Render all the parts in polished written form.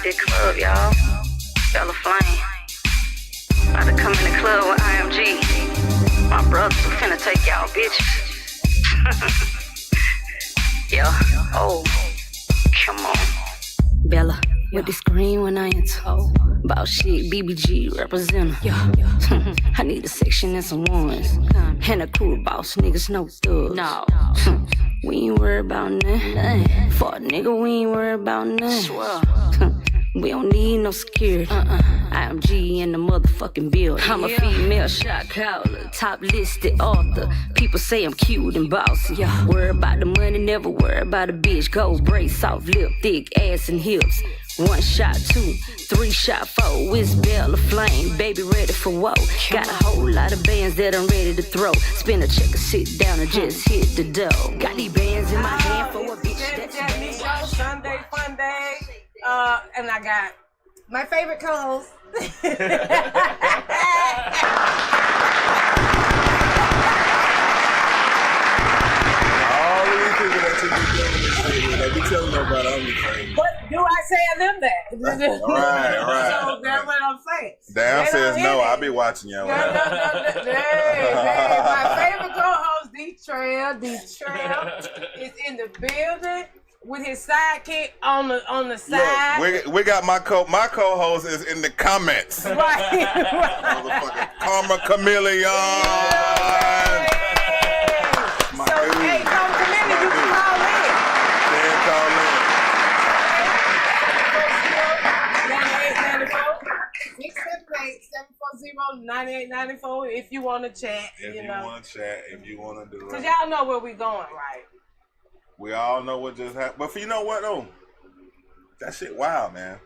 hit that club, y'all. Bella Flame. About to come in the club with IMG. My brothers are finna take y'all bitches. Yeah. Oh. Come on. Bella. With the screen when I enter. About shit, BBG represent. I need a section and some ones. And a cool boss, niggas no thugs. No. We ain't worried about nothing. For a nigga, we ain't worried about nothing. We don't need no security. IMG in the motherfucking building. I'm a female shot caller, top listed author. People say I'm cute and bossy. Worry about the money, never worry about a bitch. Gold brace, soft lip, thick ass and hips. 1 shot, 2, 3 shot, 4. It's Bella Flame, baby ready for woe. Got a whole lot of bands that I'm ready to throw. Spin a check or sit down and just hit the dough. Got these bands in my hand for a bitch that's Shanny JackMe Sunday Fun Day. And I got my favorite co-host. They be telling nobody I'm the same. But do I tell them that? Right. So that's what I'm saying. Dan says no, I'll be be watching y'all. No. My favorite co-host, DTreal is in the building with his sidekick on the side. Look, we got my co-host is in the comments. Right. Motherfucking Karma Chameleon. Yeah. My So, dude. hey, Karma Chameleon, you can call in. Call in. 678-740-9894 if you want to chat. If you want to chat, if you want to do it. Because y'all know where we going, right? We all know what just happened. But you know what, though? That shit wild, man.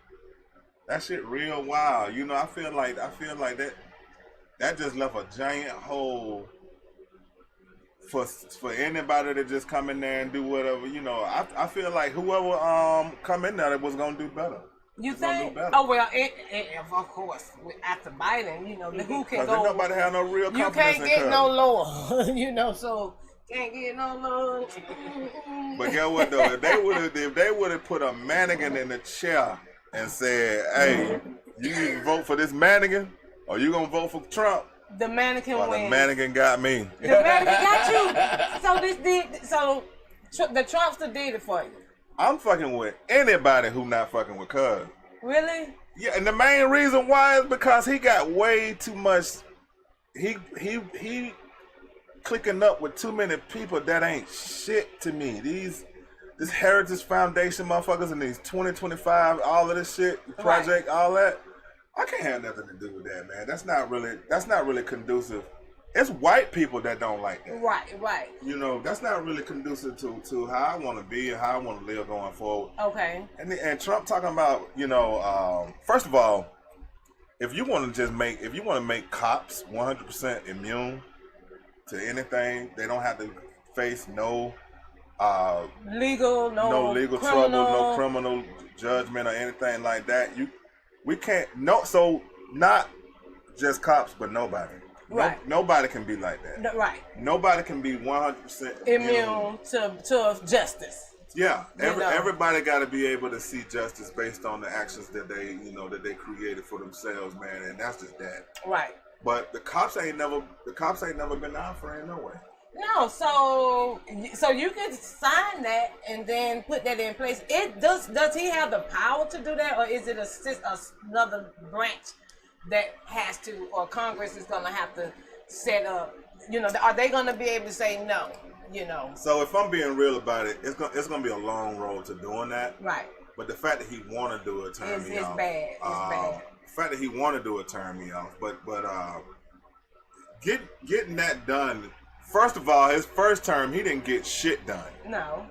That shit real wild. You know, I feel like that just left a giant hole for anybody to just come in there and do whatever. You know, I feel like whoever come in there that was gonna do better. You think? Oh well, of course. After Biden, you know, who can go? Nobody have no real confidence. You can't get no lower. You know, so can't get no lower. But guess what though? If they would have put a mannequin in the chair and said, "Hey, you need to vote for this mannequin, or you gonna vote for Trump?" The mannequin wins. The mannequin got me. The mannequin got you. So the Trumpster did it for you. I'm fucking with anybody who not fucking with Cuz. Really? Yeah, and the main reason why is because he got way too much. He clicking up with too many people that ain't shit to me. This Heritage Foundation motherfuckers and these 2025, all of this shit, project, all that. I can't have nothing to do with that, man. That's not really conducive. It's white people that don't like that. Right. You know, that's not really conducive to how I want to be and how I want to live going forward. Okay. And Trump talking about, you know, first of all, if you want to make cops 100% immune to anything, they don't have to face no legal criminal trouble, no criminal judgment or anything like that. We can't so not just cops, but nobody. Right. Nobody can be like that. Right. Nobody can be 100% immune to justice. Yeah. Everybody got to be able to see justice based on the actions that they created for themselves, man, and that's just that. Right. But the cops ain't never been our friend, no way. No, so you can sign that and then put that in place. Does he have the power to do that, or is it another branch that has to, or Congress is going to have to set up? You know, are they going to be able to say no? You know. So if I'm being real about it, it's going to be a long road to doing that. Right. But the fact that he want to do it turned me off. It's bad. It's bad. The fact that he want to do it turned me off. But getting that done. First of all, his first term, he didn't get shit done. No.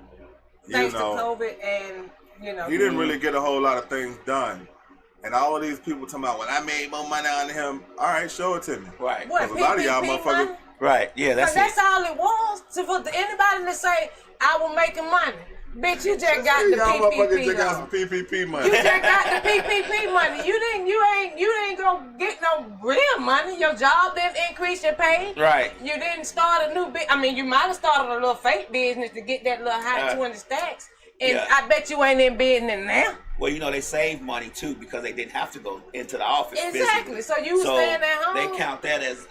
Thanks to COVID and, you know. He didn't really get a whole lot of things done. And all of these people talking about, well, I made more money on him. All right, show it to me. Right. Because a lot of y'all motherfuckers. Money? Right, yeah, that's all it was. So for anybody to say, I was making money. Bitch, you just got the PPP. You got some PPP money. You just got the PPP money. You ain't gonna get no real money. Your job didn't increase your pay. Right. You didn't start a new I mean, you might have started a little fake business to get that little high 20 stacks And I bet you ain't in bed in there. Well, you know, they save money too because they didn't have to go into the office. Exactly. Physically. So you staying at home. They count that as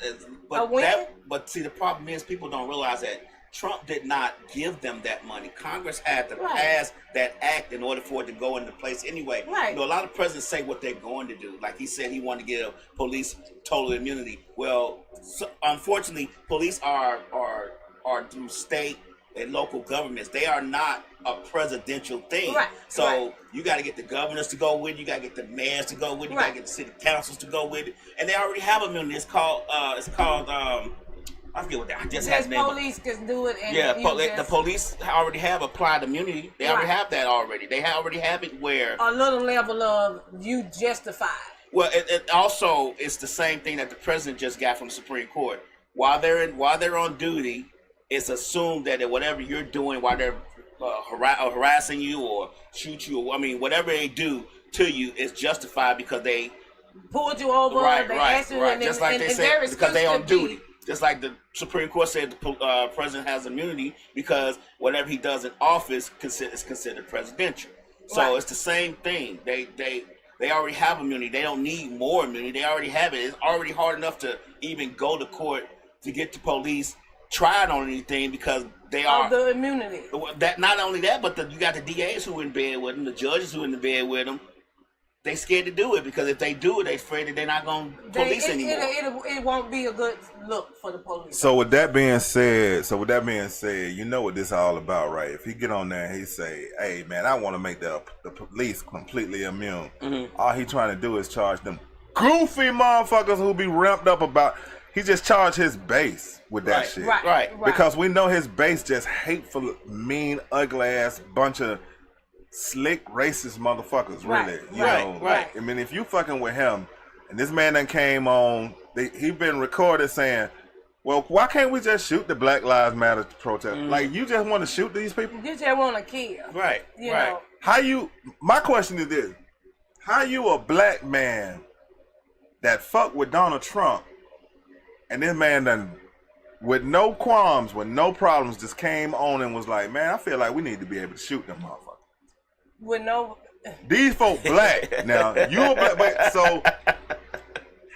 a win. But see, the problem is people don't realize that Trump did not give them that money. Congress had to pass that act in order for it to go into place anyway. Right. You know, a lot of presidents say what they're going to do. Like he said, he wanted to give police total immunity. Well, unfortunately, police are through state and local governments. They are not a presidential thing. Right. So you got to get the governors to go with it. You got to get the mayors to go with it. You got to get the city councils to go with it. And they already have immunity. It's called I forget what that. I just had the name. Police can do it. And the police already have applied immunity. They already have that already. They already have it where a little level of you justified. Well, it also it's the same thing that the president just got from the Supreme Court. While they're on duty, it's assumed that whatever you're doing while they're harassing you or shoot you, or whatever they do to you is justified because they pulled you over. Just like they said, because they on duty. Just like the Supreme Court said, the president has immunity because whatever he does in office is considered presidential. So it's the same thing. They already have immunity. They don't need more immunity. They already have it. It's already hard enough to even go to court to get the police tried on anything because they are the immunity. That not only that, but you got the DAs who are in bed with them, the judges who are in the bed with them. They scared to do it because if they do it, they afraid that they're not going to police anymore. It won't be a good look for the police. So with that being said, you know what this is all about, right? If he get on there and he say, "Hey man, I want to make the police completely immune," all he trying to do is charge them goofy motherfuckers who be ramped up about. He just charged his base with that shit, right? Because we know his base just hateful, mean, ugly ass bunch of slick racist motherfuckers, really. Right. I mean, if you fucking with him, and this man done came on, he been recorded saying, "Well, why can't we just shoot the Black Lives Matter protest? Like, you just want to shoot these people? You just want to kill, right? You know. My question is this: how you a black man that fuck with Donald Trump, and this man done with no qualms, with no problems, just came on and was like, man, I feel like we need to be able to shoot them motherfuckers." With no, these folk black. Now you a black, but so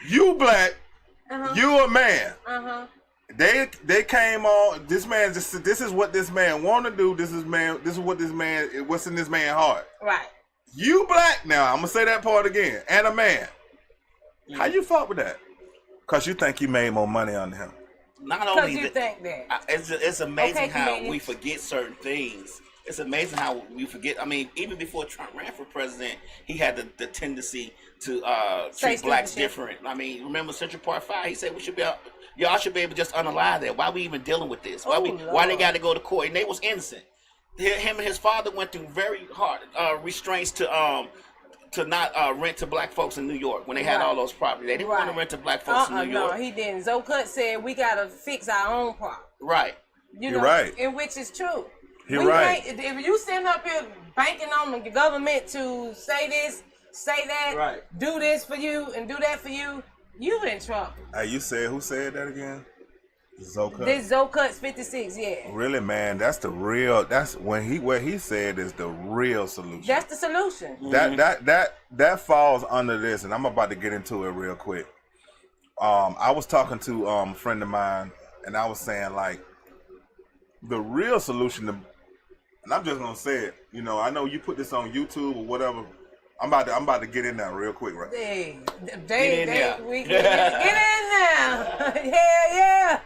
you black, you a man. They came on. This man just. This is what this man want to do. This is what this man. What's in this man's heart. Right. You black now. I'm gonna say that part again. And a man. How you fought with that? Cause you think you made more money on him. Not only you think that. It's amazing how we forget certain things. It's amazing how we forget. I mean, even before Trump ran for president, he had the tendency to treat blacks different. I mean, remember Central Park 5? He said y'all should be able to just unalive that. Why we even dealing with this? Why they got to go to court? And they was innocent. Him and his father went through very hard restraints to not rent to black folks in New York when they had all those properties. They didn't want to rent to black folks in New York. No, he didn't. Zoe said we got to fix our own problem. Right. You're right. And which is true. You're right. If you sitting up here banking on the government to say this, say that, do this for you and do that for you, you in trouble. Hey, who said that again? Zocut. This Zocut's 56, yeah. Really, man, that's what he said is the real solution. That's the solution. That falls under this, and I'm about to get into it real quick. I was talking to a friend of mine, and I was saying like the real solution to. And I'm just gonna say it. You know, I know you put this on YouTube or whatever. I'm about to get in there real quick, right? Get in there. Hell yeah.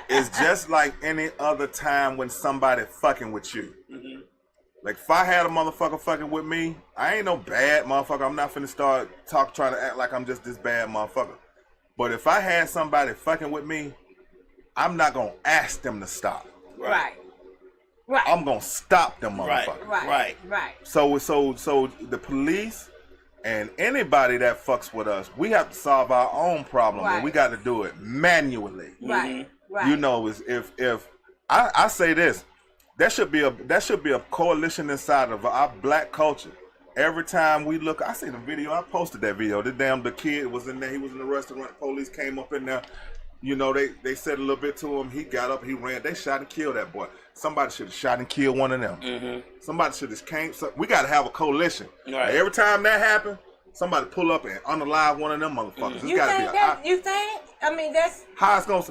It's just like any other time when somebody fucking with you. Like if I had a motherfucker fucking with me, I ain't no bad motherfucker. I'm not finna start trying to act like I'm just this bad motherfucker. But if I had somebody fucking with me, I'm not gonna ask them to stop. Right. I'm gonna stop them motherfuckers. Right. So the police and anybody that fucks with us, we have to solve our own problem, and we got to do it manually. Right. You know, if I say this, there should be a coalition inside of our black culture. Every time we look, I seen the video. I posted that video. The kid was in there. He was in the restaurant. Police came up in there. You know, they said a little bit to him. He got up. He ran. They shot and killed that boy. somebody should have shot and killed one of them. Mm-hmm. Somebody should have came. We got to have a coalition. Right. Every time that happens, somebody pull up and unalive one of them motherfuckers. You think that? You think? I mean, that's how it's gonna.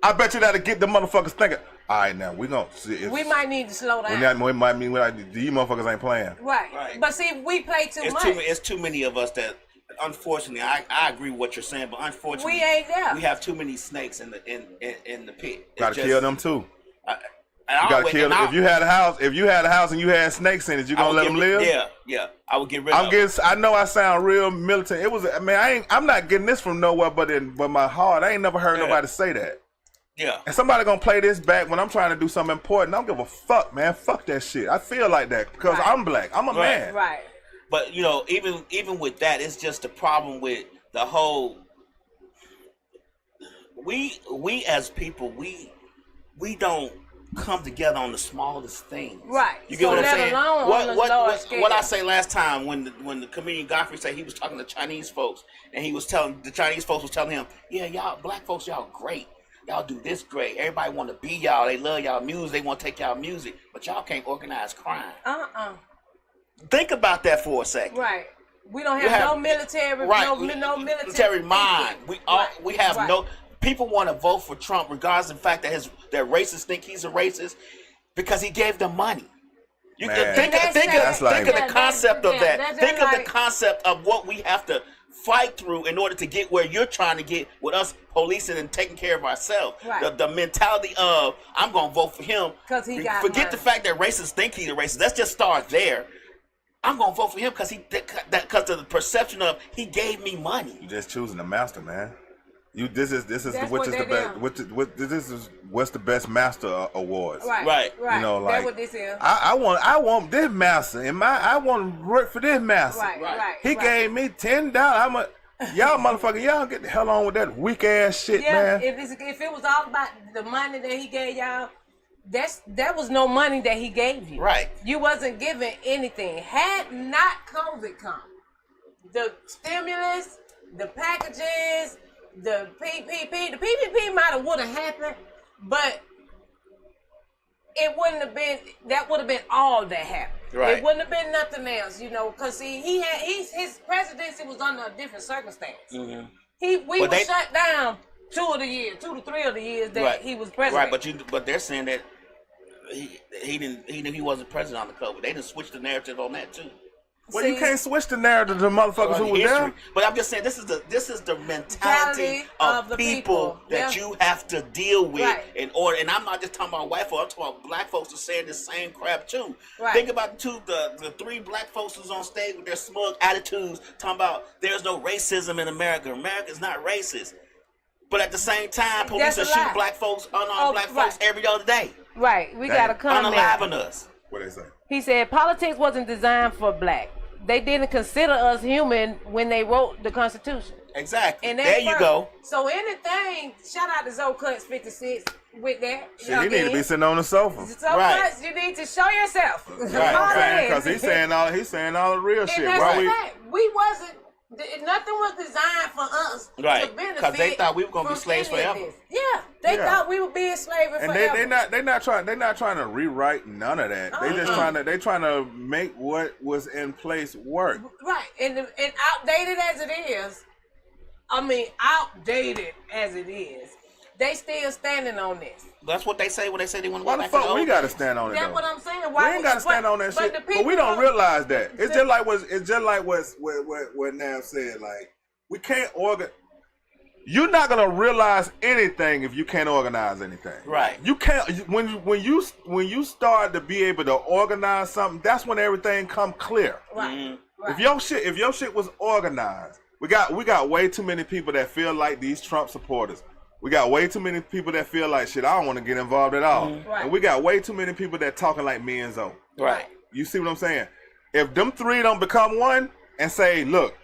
I bet you that'll get the motherfuckers thinking. All right, now we gonna see. We might need to slow down. We might mean these motherfuckers ain't playing. Right. But see, we play too much. It's too many of us that. Unfortunately, I agree with what you're saying, but unfortunately, we ain't there. We have too many snakes in the pit. Gotta kill them too. You gotta kill them. If you had a house and you had snakes in it, you gonna let them live? Yeah. I would get rid of them. I know I sound real militant. It was. I mean, I'm not getting this from nowhere, but my heart. I ain't never heard nobody say that. Yeah. And somebody gonna play this back when I'm trying to do something important. I don't give a fuck, man. Fuck that shit. I feel like that because I'm black. I'm a man. Right. But even with that, it's just the problem with the whole. We as people, we don't come together on the smallest things. Right. You get what I'm saying? What I say last time when the comedian Godfrey said he was talking to Chinese folks and he was telling the Chinese folks him, yeah, y'all black folks, y'all great. Y'all do this great. Everybody want to be y'all. They love y'all music. They want to take y'all music, but y'all can't organize crime. Think about that for a second. Right. We don't have no military. Right. No military mind. We have no. People want to vote for Trump regardless of the fact that that racists think he's a racist because he gave them money. You think of the concept of that. Think of the concept of what we have to fight through in order to get where you're trying to get with us policing and taking care of ourselves. Right. The mentality of I'm going to vote for him. Because he got Forget money. The fact that racists think he's a racist. Let's just start there. I'm going to vote for him because of the perception of he gave me money. You're just choosing the master, man. This is what's the best master awards. Right. You know, like that's what this is. I want this master I want to work for this master. Right. He gave me $10. Y'all motherfucker, y'all get the hell on with that weak ass shit, man. If it was all about the money that he gave y'all, that was no money that he gave you. Right. You wasn't given anything. Had not COVID come, the stimulus, the packages, the PPP would have happened, but it wouldn't have been. That would have been all that happened. Right. It wouldn't have been nothing else, because his presidency was under a different circumstance. Mm-hmm. We were shut down 2 to 3 of the years that he was president. Right, but they're saying that he wasn't president on the COVID. They didn't switch the narrative on that too. Well, you can't switch the narrative to the motherfuckers who were there. But I'm just saying this is the mentality of the people that you have to deal with in order. And I'm not just talking about white folks. I'm talking about black folks who are saying the same crap too. Right. Think about the 3 black folks who's on stage with their smug attitudes talking about there's no racism in America. America's not racist. But at the same time, police are shooting black folks, unarmed black folks every other day. Right. We got to come unaliving us. What they say? He said politics wasn't designed for black. They didn't consider us human when they wrote the Constitution. Exactly. And there you go. So anything, shout out to Zoe Cuts 56 with that. Shit, he need to be sitting on the sofa. So Cuts, you need to show yourself. Right, because he's saying all the real shit. We wasn't. Nothing was designed for us to benefit. Because they thought we were gonna be slaves forever. Yeah, they thought we would be in slavery forever. And they're not trying to rewrite none of that. They just trying to make what was in place work. Right, and outdated as it is, they still standing on this. That's what they say when they say they want to go back to the fuck we got to stand on it? That's what I'm saying. Why we ain't got to stand on that shit, but we don't realize that. It's just like what Nav said. Like we can't organize. You're not gonna realize anything if you can't organize anything. Right. You can't when you start to be able to organize something. That's when everything come clear. Right. Mm-hmm. Right. If your shit was organized, we got way too many people that feel like these Trump supporters. We got way too many people that feel like shit. I don't want to get involved at all. Mm-hmm. Right. And we got way too many people that talking like me and Zoe. Right. You see what I'm saying? If them 3 don't become one and say, look,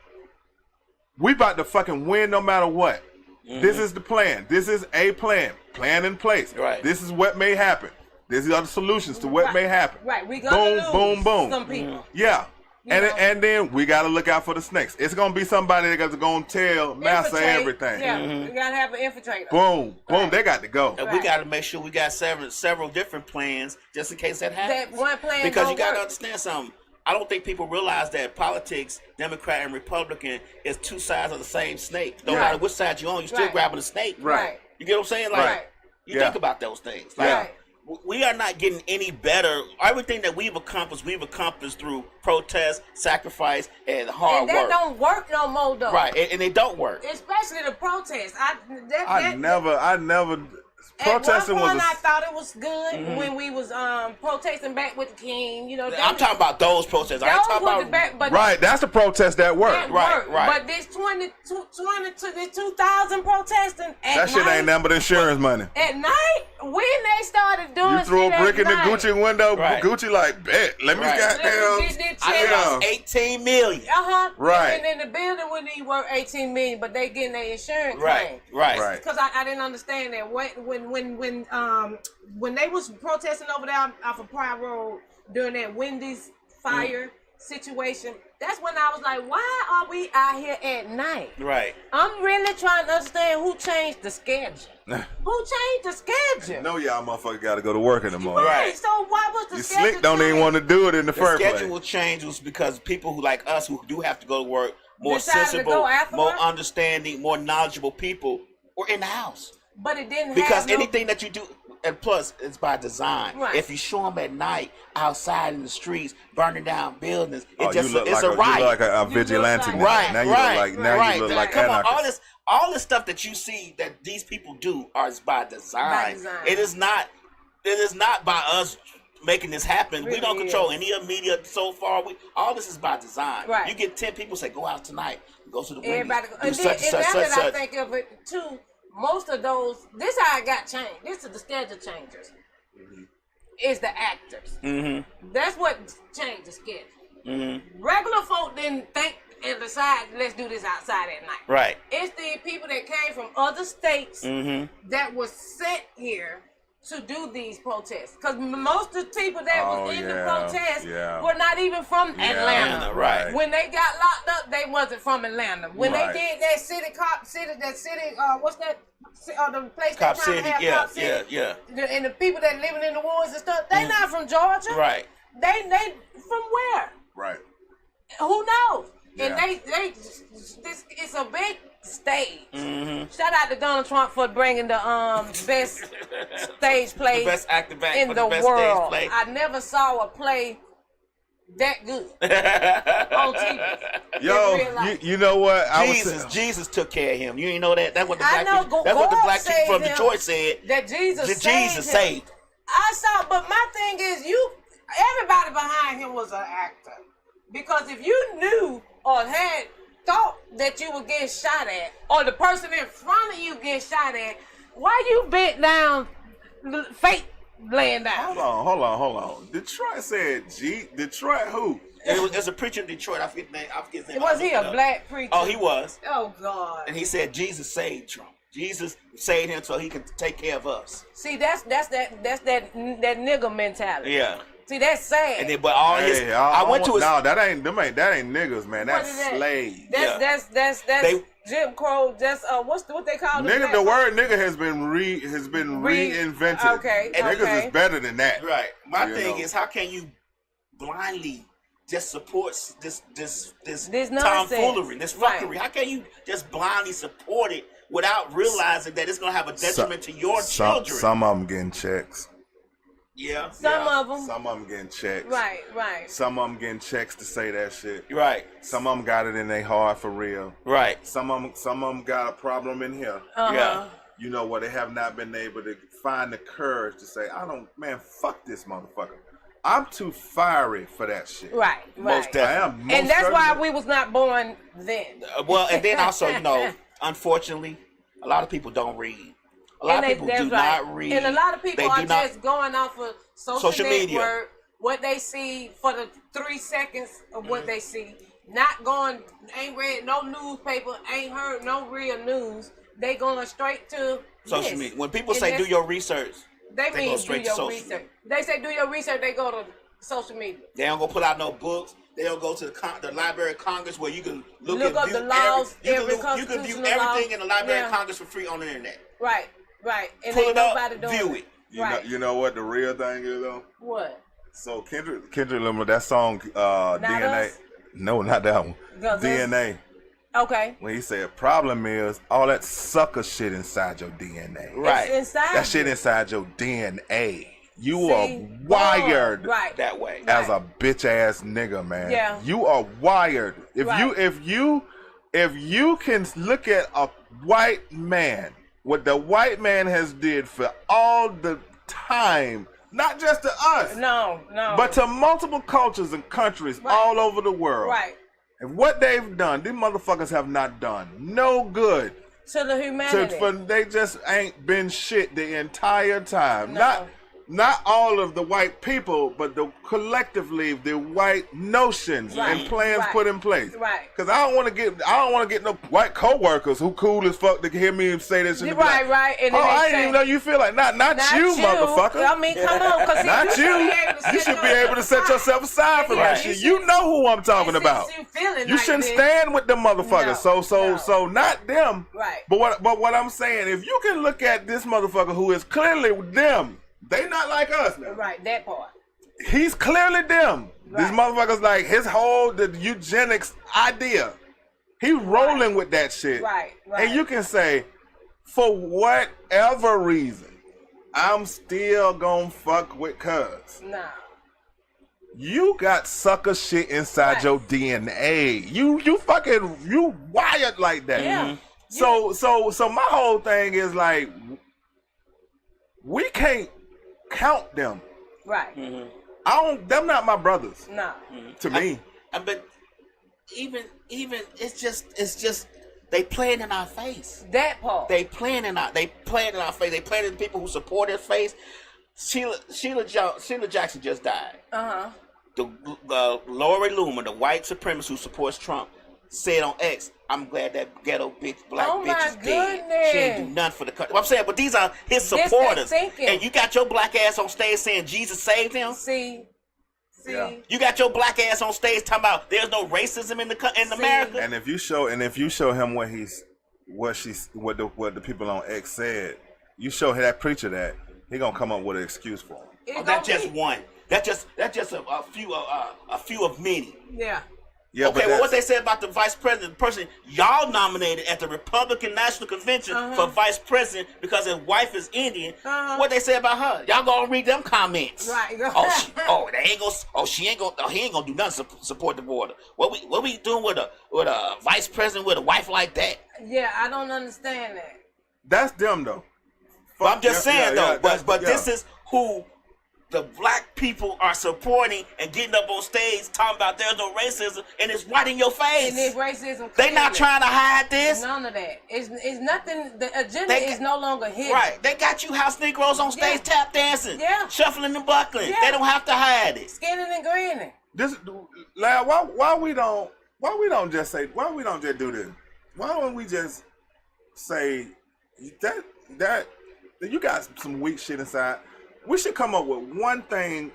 we about to fucking win no matter what. Mm-hmm. This is the plan. This is a plan. Plan in place. Right. This is what may happen. These are the solutions to what may happen. Right. We gonna lose boom. some people. Yeah. And then we got to look out for the snakes. It's going to be somebody that's going to tell Massa everything. Yeah, we got to have an infiltrator. Boom, boom, they got to go. And we got to make sure we got several different plans just in case that happens. That one plan because you got to work. understand something. I don't think people realize that politics, Democrat and Republican, is two sides of the same snake. No matter which side you're on, you're still grabbing the snake. Right. You get what I'm saying? Like, you think about those things. Like, we are not getting any better. Everything that we've accomplished through protest, sacrifice, and hard work. And that don't work no more, though. Right, and it don't work. Especially the protests. I never. Protesting at one point, was. I thought it was good when we was protesting back with the king. You know, I'm talking about those protests. I ain't talking about Right, that's the protest that worked. Right. But this 20 to this 2,000 protesting at that shit night, ain't nothing but insurance money. At night, when they started doing you threw a brick in the Gucci window, Gucci like, bet, let me goddamn. I lost $18 million. Right. And then the building wouldn't even worth $18 million, but they getting their insurance claim. Right. Because I didn't understand that when they was protesting over there off of Pride Road during that Wendy's fire situation, that's when I was like, why are we out here at night? Right. I'm really trying to understand who changed the schedule. Who changed the schedule? You know y'all motherfuckers got to go to work in the morning. Right. So why was the you schedule slick don't even want to do it in the first place. The schedule change was because people who like us who do have to go to work, more Decided sensible, more understanding, more knowledgeable people were in the house. But it didn't because anything that you do, and plus it's by design. Right. If you show them at night outside in the streets burning down buildings, it's you look it's like a riot. You look like a vigilante. Right. Now you look like come on, anarchist. all this stuff that you see that these people do is by design. It is not by us making this happen. Really we don't control any of media so far. All this is by design. Right. You get 10 people say, go out tonight, go to the everybody Wendy's, go. And now that I think of it too, most of those, this how it got changed. This is the schedule changers. Is the actors. That's what changed the schedule. Regular folk didn't think and decide, let's do this outside at night. Right. It's the people that came from other states that was sent here to do these protests. Because most of the people that was in the protests were not even from Atlanta. Right. When they got locked up, they wasn't from Atlanta. When they did that what's that? The place Cop they trying City, to have Cop City. yeah. And the people that living in the woods and stuff, they not from Georgia. Right. They from where? Right. Who knows? Yeah. And this it's a big stage. Shout out to Donald Trump for bringing the best stage play, the best acting back in for the best world. Stage play. I never saw a play that good on TV. Yo, you know what? Jesus took care of him. You ain't know that? That's what the I black know. that's what the black saved people from him, Detroit said. That Jesus saved. I saw, but my thing is, everybody behind him was an actor. Because if you knew or had thought that you were getting shot at, or the person in front of you getting shot at, why you bent down, fake laying down? Hold on. Detroit said Detroit who? It was a preacher in Detroit. I forget his name. Was he a black preacher? Oh, he was. Oh, God. And he said Jesus saved Trump. Jesus saved him so he could take care of us. See, that's that nigga mentality. Yeah. See, that's sad. And then, but all his, I went to his. No, that ain't niggas, man. That's slaves. That's Jim Crow. That's what they call nigga. The word nigga has been reinvented. Okay, niggas is better than that. Right. My thing is, how can you blindly just support this tomfoolery, this fuckery? Right. How can you just blindly support it without realizing that it's gonna have a detriment to your children? Some of them getting checks. Yeah. Some of them. Some of them getting checks. Right. Some of them getting checks to say that shit. Right. Some of them got it in their heart for real. Right. Some of them got a problem in here. Yeah. You know what? They have not been able to find the courage to say, fuck this motherfucker. I'm too fiery for that shit. Right. Most definitely. And that's why we was not born then. Well, and then also, unfortunately, a lot of people don't read. A lot of people do not read. And a lot of people are just going off of social media. Network, what they see for the 3 seconds of what they see. Not going, ain't read no newspaper, ain't heard no real news. They going straight to social media. When people say do your research, they mean go straight to social media. They say do your research, they go to social media. They don't go put out no books. They don't go to the Library of Congress where you can look up view the laws, you can view everything in the Library of Congress for free on the internet. Right. And Pull ain't it up, nobody doing view it. You know what the real thing is though? What? So Kendrick Lamar, that song DNA. Us? No, not that one. DNA. Okay. When he said, problem is all that sucker shit inside your DNA. Right. It's inside That shit inside your DNA. You See? are wired that way as a bitch ass nigga, man. Yeah. You are wired. If you can look at a white man, what the white man has did for all the time, not just to us. No. But to multiple cultures and countries all over the world. Right. And what they've done, these motherfuckers have not done no good. To the humanity. They just ain't been shit the entire time. No. Not all of the white people, but collectively the white notions and plans put in place. Right. Because I don't want to get no white coworkers who cool as fuck to hear me say this. And Right. And I didn't even know you feel like not you, motherfucker. I mean, come on, because not you. You should be able to set yourself aside from that shit. You know who I'm talking about. You shouldn't stand with them motherfuckers. So not them. Right. But what I'm saying, if you can look at this motherfucker who is clearly them. They not like us now. Right, that part. He's clearly them. Right. These motherfuckers like his whole the eugenics idea. He rolling with that shit. Right. And you can say, for whatever reason, I'm still gonna fuck with cuz. Nah. You got sucker shit inside your DNA. You wired like that. Yeah. So my whole thing is like, we can't count them. Right. Mm-hmm. Them not my brothers. Nah. To me. But even it's just they playing in our face. That part. They playing in our face. They playing in the people who support his face. Sheila Jackson just died. The Lori Loomer, the white supremacist who supports Trump, said on X, "I'm glad that ghetto black bitch is dead. She ain't do nothing for the country." I'm saying, but these are his supporters, and you got your black ass on stage saying Jesus saved him. See. Yeah. You got your black ass on stage talking about there's no racism in America. And if you show him what the people on X said, you show that preacher that, he gonna come up with an excuse for him. Oh, that's just one. That's just a few of many. Yeah. Yeah, okay, well, what they said about the vice president, the person y'all nominated at the Republican National Convention for vice president because his wife is Indian. What they say about her? Y'all gonna read them comments? Right. He ain't gonna do nothing to support the border. What we doing with a vice president with a wife like that? Yeah, I don't understand that. That's them though. But I'm just saying but this is who the black people are supporting and getting up on stage talking about there's no racism, and it's right in your face. And it's racism. They not trying to hide this. None of that. It's nothing. The agenda is no longer hidden. Right. They got you house Negroes on stage tap dancing, shuffling and buckling. Yeah. They don't have to hide it. Skinning and grinning. Why we don't just do this? Why don't we just say that you got some weak shit inside? We should come up with one thing.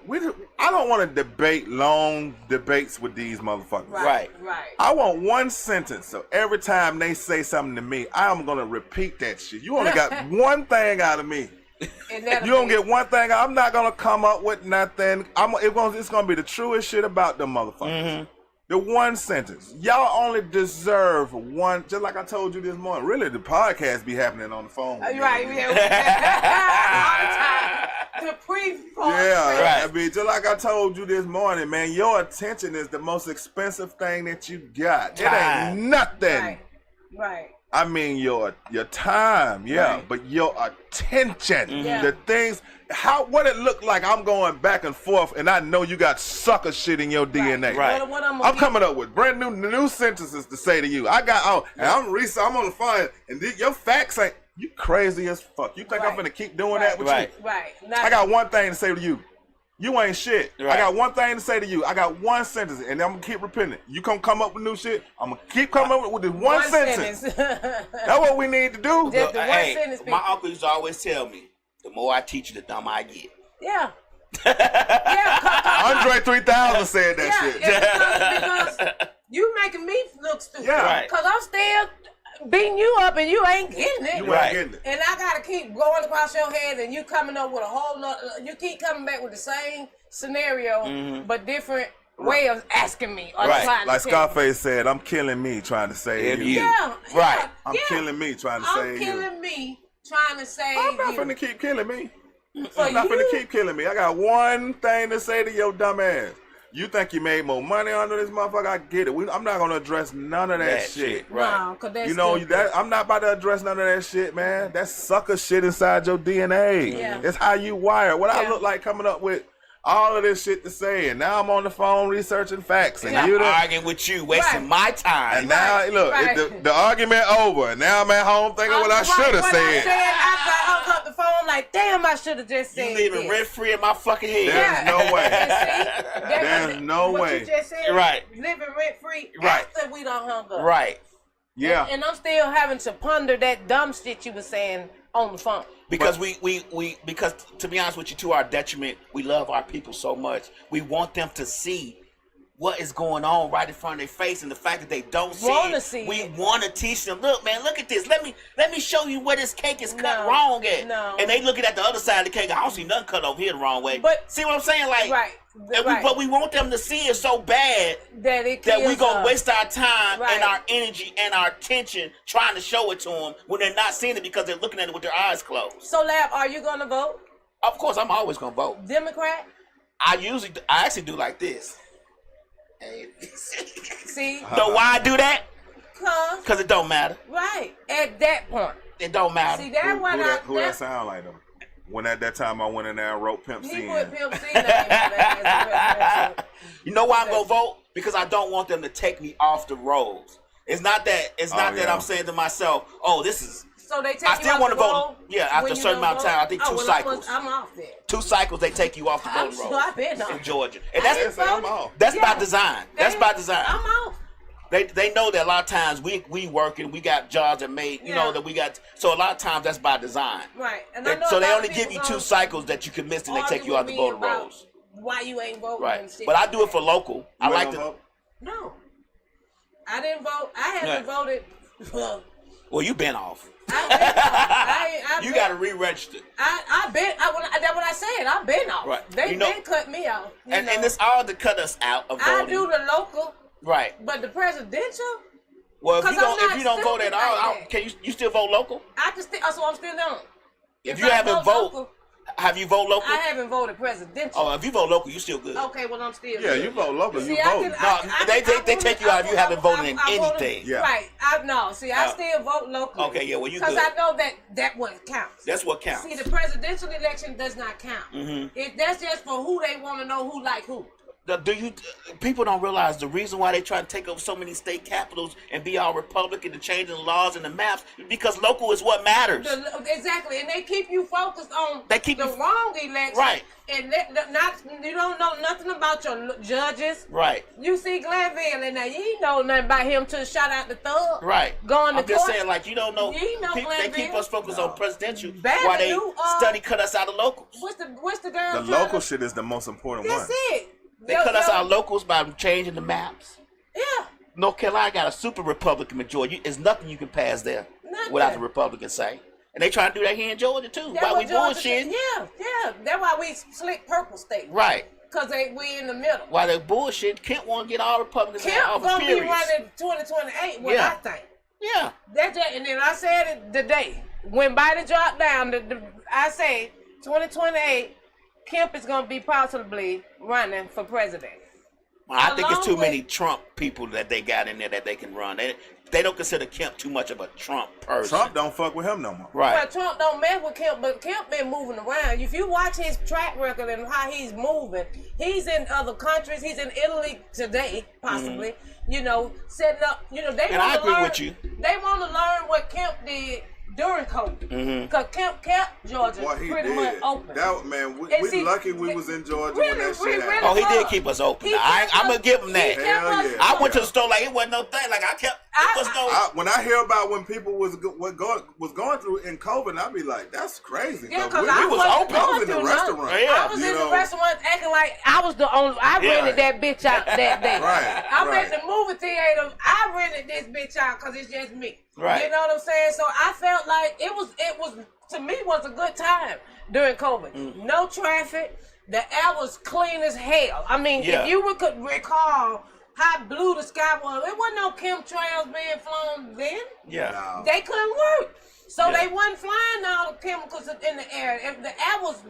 I don't want to debate long debates with these motherfuckers. Right. I want one sentence. So every time they say something to me, I'm going to repeat that shit. You only got one thing out of me. You don't get one thing. I'm not going to come up with nothing. It's going to be the truest shit about them motherfuckers. Mm-hmm. The one sentence. Y'all only deserve one, just like I told you this morning. Really, the podcast be happening on the phone. Right. All the time. The pre-podcast. Yeah, right. I mean, just like I told you this morning, man, your attention is the most expensive thing that you got. It ain't nothing. Right. I mean, your time, but your attention, the things, what it look like. I'm going back and forth, and I know you got sucker shit in your DNA. Right. I'm coming up with brand new sentences to say to you. I'm on the phone, and your facts ain't. You crazy as fuck. You think I'm gonna keep doing that with you? Right. I got one thing to say to you. You ain't shit. Right. I got one thing to say to you. I got one sentence, and I'm gonna keep repeating it. You gonna come up with new shit. I'm gonna keep coming up with this one sentence. That's what we need to do. Just the one sentence. My uncle used to always tell me, the more I teach you, the dumber I get. Yeah. Andre 3000 said that shit. Because you making me look stupid. Yeah. Right. Because I'm still beating you up and you ain't getting it. You ain't getting it. And I gotta keep going across your head, and you coming up with a whole nother. You keep coming back with the same scenario, but different way of asking me or trying Like to tell me. Scarface said, I'm killing me trying to save you. Right. I'm killing me trying to save you. I'm killing me trying to save you. I'm not finna keep killing me. For I'm not you? finna keep killing me. I got one thing to say to your dumb ass. You think you made more money under this motherfucker? I get it. I'm not gonna address none of that shit. Right. No, 'cause that's You know stupid. that I'm not about to address none of that shit, man. That's sucker shit inside your DNA. Yeah. It's how you wire. What I Yeah. look like coming up with all of this shit to say, and now I'm on the phone researching facts, and I'm you done, arguing with you, wasting my time. and now look, the argument over, and now I'm at home thinking what I should have said. I hung up the phone like, damn, I should have just said You leaving rent free in my fucking head. There's no way. There's no way. What you just said, Right. living rent free Right. after we done hung up. Right. Yeah. And I'm still having to ponder that dumb shit you was saying on the phone. Because because to be honest with you, to our detriment, we love our people so much. We want them to see what is going on right in front of their face, and the fact that they don't see it, we want to teach them. Look, man, look at this. Let me show you where this cake is cut wrong at. No. And they looking at the other side of the cake. I don't see nothing cut over here the wrong way. But see what I'm saying? Like, right. But we want them to see it so bad that we gonna waste our time Right. and our energy and our attention trying to show it to them when they're not seeing it because they're looking at it with their eyes closed. So, Lab, are you gonna vote? Of course, I'm always gonna vote. Democrat? I actually do like this. See? Know why I do that? Because it don't matter. Right. At that point. It don't matter. See, that's what Who that sound like them? When at that time I went in there and wrote Pimp C. He put Pimp C name on that. You know why I'm gonna vote? Because I don't want them to take me off the rolls. It's not that I'm saying to myself, oh, this is. So they take I you still off want to the vote. roll Yeah, after a certain amount of time. I think 2 cycles. I'm off there. 2 cycles they take you off the voting roll. I've been off. In Georgia. And I'm off. That's by design. That's by design. I'm off. They know that a lot of times we working, we got jobs that made, you know, that we got. So a lot of times that's by design. Right. And So they only give you 2 cycles that you can miss and they take you out the voting rolls. Why you ain't voting Right. and shit. But I do it for local. I like to. vote? No. I didn't vote. I haven't voted. Well, you been off. You got to re-register. That's what I said. I've been off. Right. They cut me off. And it's all to cut us out of voting. I do the local. Right. But the presidential. Well, if you don't vote at all, can you still vote local? I can still. So I'm still on. If you haven't voted, have you voted local? I haven't voted presidential. Oh, if you vote local, you still good. Okay, well I'm still. Yeah, good. you vote local. See, You vote. They take you out if you haven't voted in anything. Yeah. Right. I still vote locally. Okay, yeah, well you because good. I know that what counts. That's what counts. See, the presidential election does not count. Mm-hmm. That's just for who they want to know who like who. People don't realize the reason why they try to take over so many state capitals and be all Republican and changing the laws and the maps is because local is what matters. Exactly, and they keep you focused on the wrong election, right? And you don't know nothing about your judges, right? You see Glanville, and now you ain't know nothing about him till shout out the thug, right? Going to I'm just court. saying, like you don't know. They keep us focused on presidential while they cut us out of locals. What's the girl? The local shit is the most important one. That's it. They cut us out locals by changing the maps. Yeah. North Carolina got a super Republican majority. There's nothing you can pass there without the Republicans say. And they trying to do that here in Georgia too. Why we bullshit? Yeah. That's why we slick purple state. Right. Because we in the middle. Why they bullshit? Kemp want to get all Republicans off of Kemp gonna be running 2028. I think. Yeah. And then I said it today when Biden dropped down. I say 2028. Kemp is going to be possibly running for president. Well, I think it's too many Trump people that they got in there that they can run. They don't consider Kemp too much of a Trump person. Trump don't fuck with him no more. Right. Well, Trump don't mess with Kemp, but Kemp been moving around. If you watch his track record and how he's moving, he's in other countries. He's in Italy today, possibly. Mm-hmm. Setting up. They want to learn. And I agree with you. They want to learn what Kemp did during COVID, because Kemp kept Georgia pretty much open. We lucky we was in Georgia when that shit happened. He did keep us open. I'm gonna give him that. Hell yeah. I went to the store like it wasn't no thing. Like when I hear about when people was going through in COVID, I be like, that's crazy. Yeah, because we was open. I was in the restaurant. I I was in the restaurant acting like I was the only. I rented that bitch out that day. I'm at the movie theater. I rented this bitch out because it's just me. Right. You know what I'm saying? So I felt like it was to me was a good time during COVID. No traffic. The air was clean as hell. I mean, if you could recall how blue the sky was, there wasn't no chemtrails being flown then. Yeah. They couldn't work. So they wasn't flying all the chemicals in the air. The air was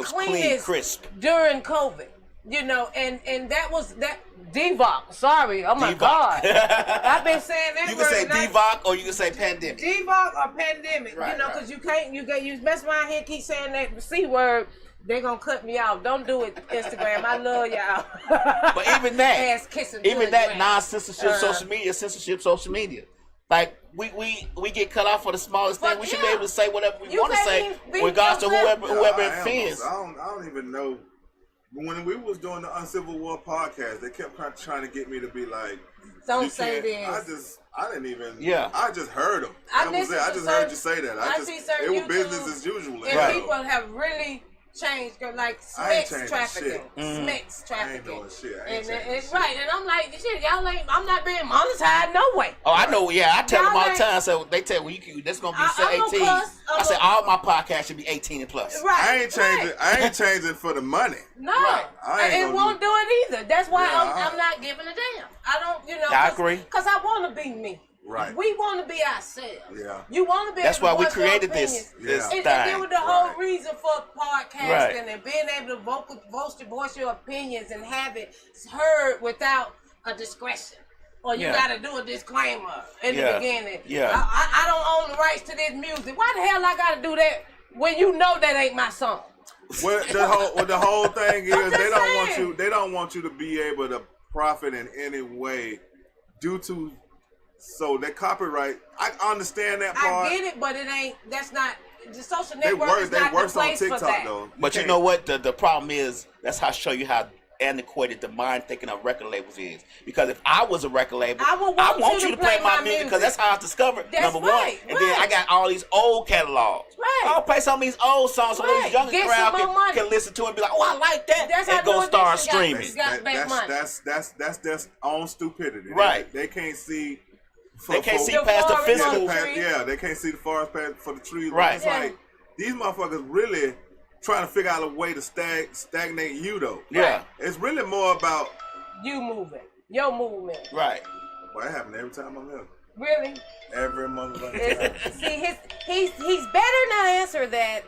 clean as crisp during COVID. You know, and that was that DVOC. Sorry, oh my God. I've been saying that. You can say DVOC or you can say pandemic. DVOC or pandemic. Right, you know, because you can't. You mess around here, keep saying that C word. They're gonna cut me off. Don't do it, Instagram. I love y'all. But even that, ass kissing, even that non-censorship social media. Like we get cut off for the smallest thing. We should be able to say whatever we want to say, regardless to whoever it offends. I don't even know. When we was doing the Uncivil War podcast, they kept trying to get me to be like, don't say this. I didn't even. Yeah. I just heard them. I just heard you say that. It was business as usual. And people have really changed, like sex trafficking. Sex trafficking. I ain't doing shit. It's right, and I'm like, shit, y'all ain't. I'm not being monetized, no way. Oh, I know. Yeah, I tell them all the time. So they tell me, that's gonna be 18. I say all my podcasts should be 18 and plus. Right. I ain't changing for the money. No, right. It won't do it either. That's why I'm not giving a damn. I don't, I agree. Because I want to be me. Right. We want to be ourselves. Yeah. You want to be. That's able why to we voice created your this and thing. it was the whole reason for podcasting Right. and being able to voice your opinions and have it heard without a discretion. Or you got to do a disclaimer in the beginning. Yeah. I don't own the rights to this music. Why the hell I got to do that when you know that ain't my song? Well, the whole thing is they don't want you to be able to profit in any way due to. So that copyright, I understand that part. I get it, but that's not the social network. Is not the place on TikTok for that. though. But you know what? The problem is that's how I show you how antiquated the mind thinking of record labels is. Because if I was a record label, I want you to play my music because that's how I discovered number one. And then I got all these old catalogs. Right. I'll play some of these old songs so these younger crowd can listen to it and be like, oh, I like that. That's and go start streaming. That's their own stupidity. Right. They can't see. They can't see past the physical. They can't see the forest past for the trees. Right. It's like these motherfuckers really trying to figure out a way to stagnate you though. Yeah. It's really more about you moving, your movement. Right. Well, that happens every time I'm here. Really? Every motherfucker. See, he's better not answer that.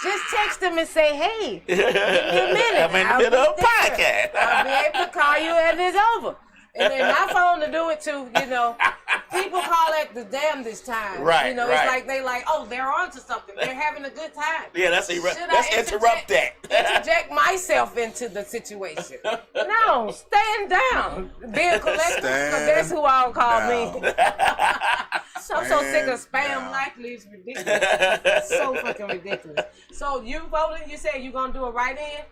Just text him and say, hey, give me a minute. I'm in the middle of a podcast. I'll be able to call you and it's over. And then my phone to do it too, you know. People call it the damnedest time. Right. You know, it's like they they're onto something. They're having a good time. Yeah, let's interrupt that. Interject myself into the situation. No, stand down. Being collective, because that's who all call me. I'm so sick of spam likely. It's ridiculous. So fucking ridiculous. So you voting, you said you gonna do a write-in?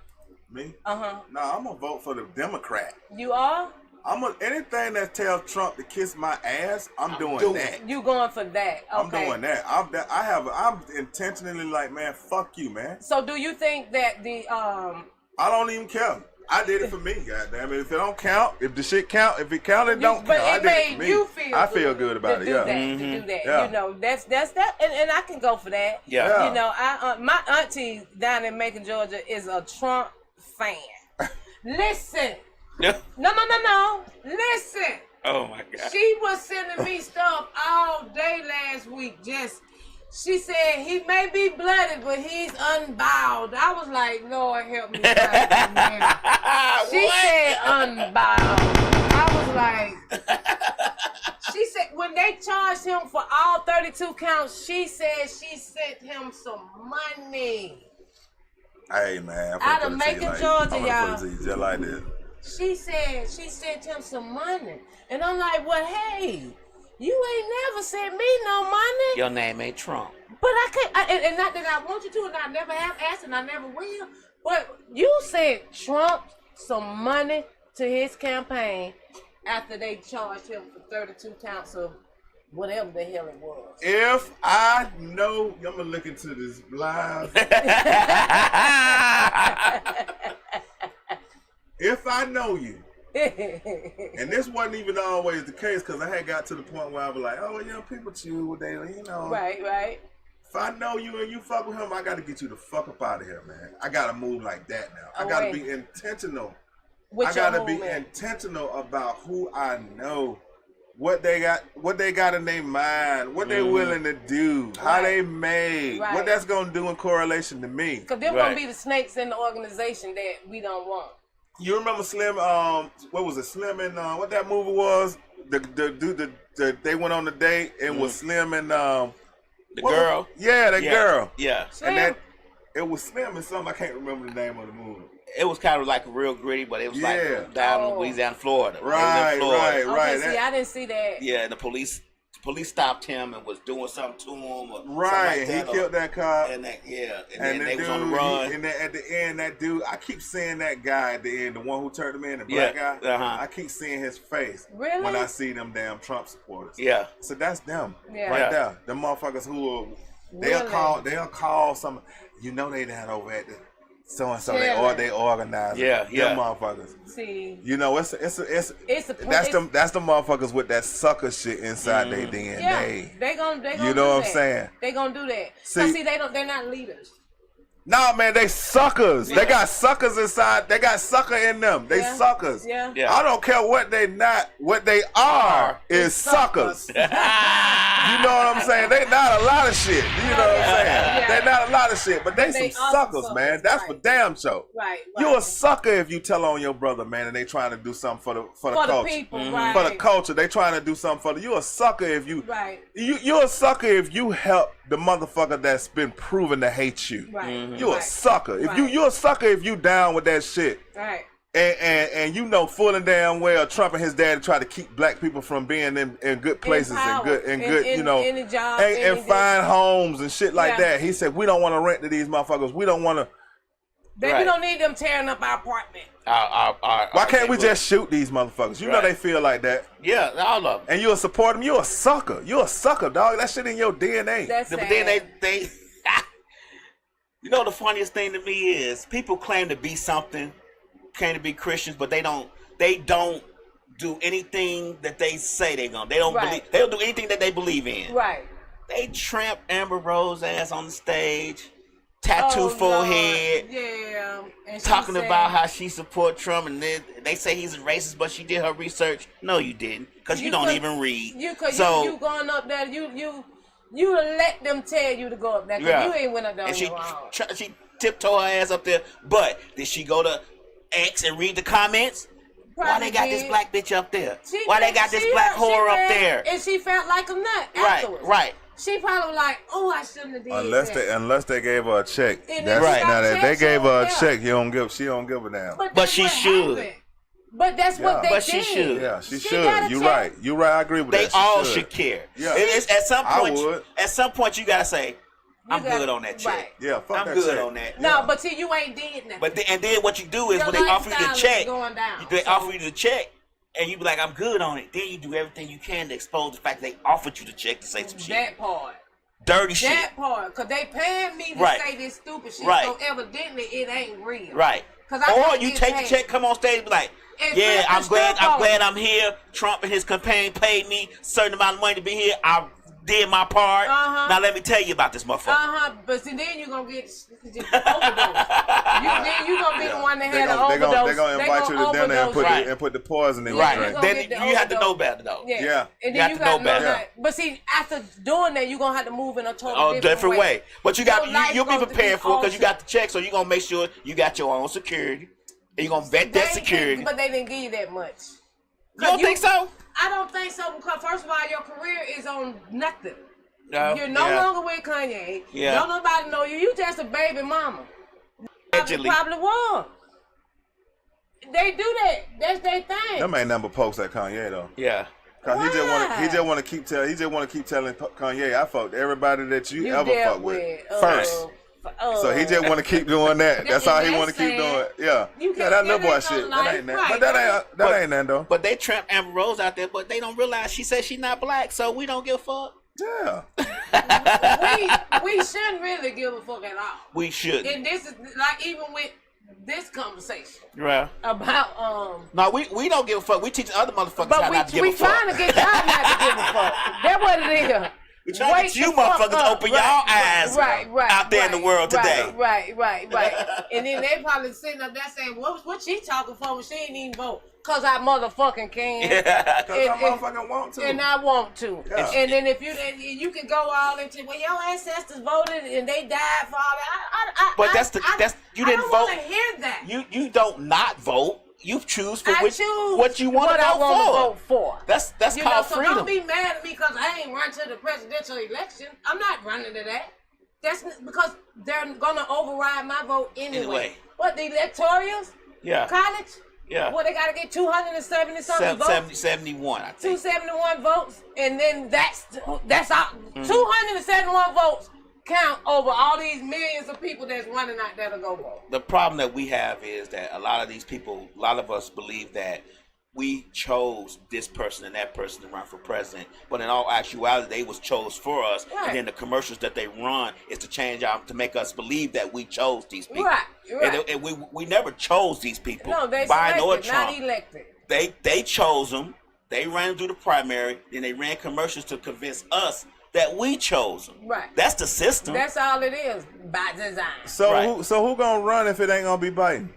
Me? Uh-huh. No, I'm gonna vote for the Democrat. You are? Anything that tells Trump to kiss my ass, I'm doing that. You going for that? Okay. I'm doing that. I'm intentionally like, man, fuck you, man. So do you think that I don't even care. I did it for me, goddamn it. If it don't count, if the shit count, if it counted, don't count. I did it for me. You feel I feel good about it. Yeah. To do that. Yeah. You know, that's that, and I can go for that. Yeah. You know, my auntie down in Macon, Georgia, is a Trump fan. Listen. No. Listen. Oh my God. She was sending me stuff all day last week. She said he may be blooded, but he's unbowed. I was like, Lord help me. She said unbowed. I was like, she said when they charged him for all 32 counts, she said she sent him some money. Hey man, out of Macon, Georgia, y'all. Just like this. She said she sent him some money. And I'm like, well, hey, you ain't never sent me no money. Your name ain't Trump. But I can't, and not that I want you to, and I never have asked, and I never will. But you sent Trump some money to his campaign after they charged him for 32 counts of whatever the hell it was. If I know, I'm gonna look into this live. If I know you, and this wasn't even always the case, because I had got to the point where I was like, oh, young people chew, they, Right. If I know you and you fuck with him, I got to get you the fuck up out of here, man. I got to move like that now. I got to be intentional. I got to be intentional about who I know, what they got in their mind, what they willing to do, how they made, what that's going to do in correlation to me. Because they're going to be the snakes in the organization that we don't want. You remember Slim, what was it, Slim and, what that movie was? They went on the date and was Slim and, the girl? Girl. Yeah. And that, it was Slim and something, I can't remember the name of the movie. It was kind of like real gritty, but it was like down in Louisiana, Florida. Right. Okay, see, I didn't see that. Yeah, and the police stopped him and was doing something to him. Or right, like that, he killed that cop. And then the they dude, was on the run. And then at the end, that dude, I keep seeing that guy at the end, the one who turned him in, the black guy. I keep seeing his face when I see them damn Trump supporters. Yeah. So that's them right there. Them motherfuckers who they'll call some. You know they down over at the so and so. They organize. Yeah. Them motherfuckers. See. You know that's the motherfuckers with that sucker shit inside their DNA. Yeah, they gonna you know what I'm saying? They gonna do that. See, they're not leaders. Nah, man, they suckers. Yeah. They got suckers inside. They got sucker in them. They suckers. Yeah. I don't care what they not. What they are is suckers. You know what I'm saying? They not a lot of shit. You know what I'm saying? They not a lot of shit, but they some suckers, man. That's for damn sure. Right. You a sucker if you tell on your brother, man, and they trying to do something for the culture. The people, For the culture, they trying to do something for the. You a sucker if you. Right. You a sucker if you help the motherfucker that's been proven to hate you. Right. You a sucker. If you a sucker if you down with that shit. Right. And you know full and damn well Trump and his dad try to keep black people from being in good places and good you know and fine homes and shit like that. He said we don't want to rent to these motherfuckers. We don't want to. We don't need them tearing up our apartment. Why can't we just shoot these motherfuckers? You know they feel like that. Yeah, all of them. And you'll support them. You a sucker. You a sucker, dog. That shit in your DNA. That's sad. But then they you know the funniest thing to me is people claim to be something, claim to be Christians, but they don't do anything that they say they're gonna. They don't believe. They don't do anything that they believe in. Right. They tramp Amber Rose ass on the stage, tattoo forehead. Yeah. And talking about how she support Trump, and then they say he's a racist, but she did her research. No, you didn't, because you don't even read. You going up there, you let them tell you to go up there, because you ain't went up there on your own. She tiptoed her ass up there, but did she go to X and read the comments? Why they got this black bitch up there? Why they got this black whore up there? And she felt like a nut afterwards. Right. She probably like, oh, I shouldn't have did unless they gave her a check. That's right. Now that they gave her a check, she don't give a damn. But she should. Happened. But that's what they did. She should. Yeah, she should. You're right. You're right. I agree with that. They all should care. Yeah. At some point, you gotta say, I'm good on that check. Right. Yeah, fuck I'm that good check. on that. No, but see, you ain't did nothing. But then what you do is when they offer you the check, offer you the check, and you be like, I'm good on it. Then you do everything you can to expose the fact that they offered you the check to say some shit. That part. Dirty shit. That part. Because they paying me to say this stupid shit. So evidently it ain't real. Right. Or you take the check, come on stage and be like, I'm glad I'm here. Trump and his campaign paid me a certain amount of money to be here. I did my part. Now let me tell you about this motherfucker. But see, then you're going to get overdose. Then you're going to be the one that had an overdose. They're going to invite you to dinner and put the poison in your drink. Then you have to know better, though. Yeah. And then you got to know better. But see, after doing that, you're going to have to move in a totally different way. But you'll be prepared for it because you got the check, so you're going to make sure you got your own security. And you're going to vet that security. But they didn't give you that much. You don't think so? I don't think so, because first of all, your career is on nothing. You're no longer with Kanye. Don't nobody know you. You just a baby mama. Allegedly. Probably was. They do that. That's their thing. Them ain't number pokes at Kanye though. Yeah. Cause he just want to keep telling Kanye, I fucked everybody that you ever fucked with first. So he just want to keep doing that. That's all he want to keep doing. Yeah. That little boy shit. That ain't that. Right. But that ain't that though. But they tramp Amber Rose out there, but they don't realize she said she's not black, so we don't give a fuck. Yeah. we shouldn't really give a fuck at all. We should. And this is like even with this conversation. Right. About No, we don't give a fuck. We teach other motherfuckers how not to give a fuck. But we trying to get y'all not to give a fuck. That's what it is. We trying to get you motherfuckers to open your eyes out there in the world today. Right. And then they probably sitting up there saying, what she talking for when she ain't even vote? Cause I motherfucking can. Yeah. Cause I motherfucking want to. And I want to. Yeah. And then if you can go all into, well, your ancestors voted and they died for all that. But you didn't vote. I don't want to hear that. You don't not vote. You choose for what you want to vote for. That's called so freedom. Don't be mad at me because I ain't run to the presidential election. I'm not running to that. That's because they're gonna override my vote anyway. What, the electorals? Yeah. College? Yeah. Well, they got to get 270 something votes. 71, I think. 271 votes, and then that's all. 271 votes count over all these millions of people that's running out there to go vote. The problem that we have is that a lot of us believe that we chose this person and that person to run for president, but in all actuality, they was chose for us. Right. And then the commercials that they run is to change out to make us believe that we chose these people. Right. And we never chose these people. No, they Biden or selected, Trump. not elected. They chose them. They ran through the primary. Then they ran commercials to convince us that we chose them. Right. That's the system. That's all it is by design. So who gonna run if it ain't gonna be Biden?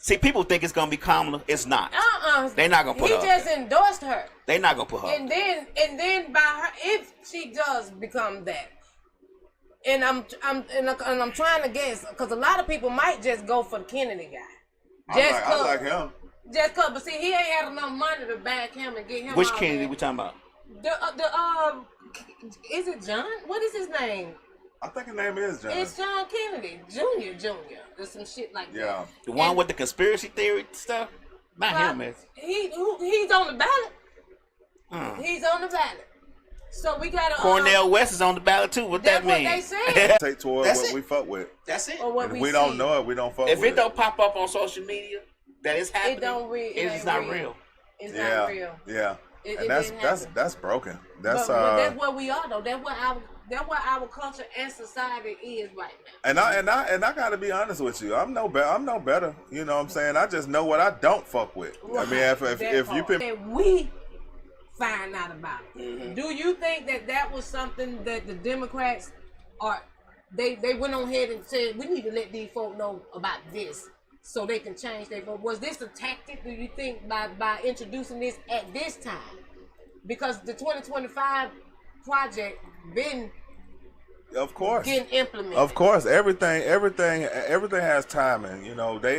See, people think it's gonna be Kamala. It's not. They're not gonna put her. He just endorsed her. They're not gonna put her. And then by her, if she does become that, and I'm trying to guess because a lot of people might just go for the Kennedy guy. I like him. Just cause, but see, he ain't had enough money to back him and get him. Which Kennedy we talking about? Is it John? What is his name? I think his name is John. It's John Kennedy, Jr. Or some shit like that. Yeah. The one with the conspiracy theory stuff? Not him, man. He's on the ballot. He's on the ballot. So we got to... Cornel West is on the ballot too. What that mean? That's what they said. Take toward what we fuck with. That's it. Or what if we don't know it, we don't fuck with it. If it don't pop up on social media that it's happening, it's not real. It's not real. Yeah. And that's broken. But that's where we are though. That's what our culture and society is right now. And I gotta be honest with you. I'm no better. You know what I'm saying? I just know what I don't fuck with. Right. I mean, if you pick, and we find out about it. Mm-hmm. Do you think that was something that the Democrats they went on ahead and said we need to let these folk know about this so they can change their vote? Was this a tactic? Do you think by introducing this at this time? Because the 2025 project been of course getting implemented. Of course, everything has timing. You know, they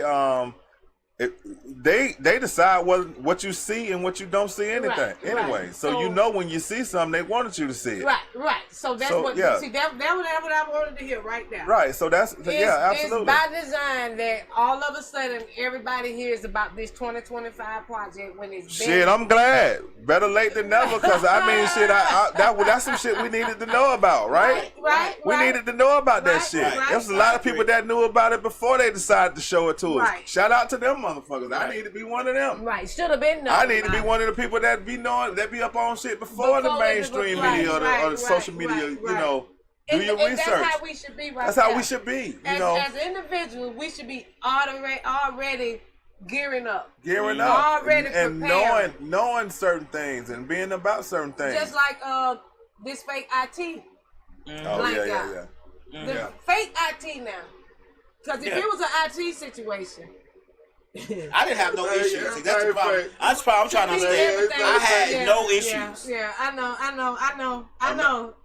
decide what you see and what you don't see anything anyway. Right. So you know when you see something, they wanted you to see it. Right. So that's what I wanted to hear right now. Right. So absolutely. It's by design that all of a sudden everybody hears about this 2025 project when it's shit. I'm glad. Better late than never, because I mean, shit. That's some shit we needed to know about, right? We needed to know about that shit. There's a lot of people that knew about it before they decided to show it to us. Shout out to them motherfuckers. I need to be one of them. Right. Should have been. I need to be one of the people that be knowing, that be up on shit before the mainstream media or the social media. You know, do your research. That's how we should be. That's how we should be. You know, as individuals, we should be already gearing up, already and knowing certain things and being about certain things. Just like this fake IT. The fake IT now. Because if it was an IT situation, I didn't have no issues. See, that's the problem. That's the problem I'm trying to understand. I had no issues. Yeah, I know.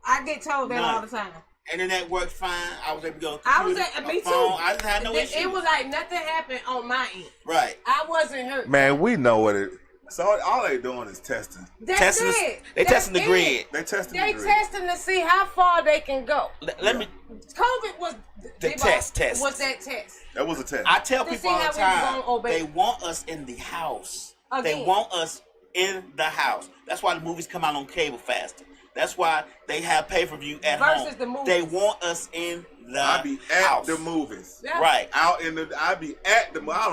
I get told that all the time. Internet worked fine. I was able to go on computer, me phone. too. I didn't have no issues. It was like nothing happened on my end. Right. I wasn't hurt. Man, we know what it. So all they doing is testing. They testing the grid. They testing to see how far they can go. Let me. COVID was the test. Was that test? That was a test. I tell people all the time, they want us in the house. Again. They want us in the house. That's why the movies come out on cable faster. That's why they have pay-per-view at Versus home. the movies. They want us in the I be at house. the movies. Yeah. Right. I be at the. I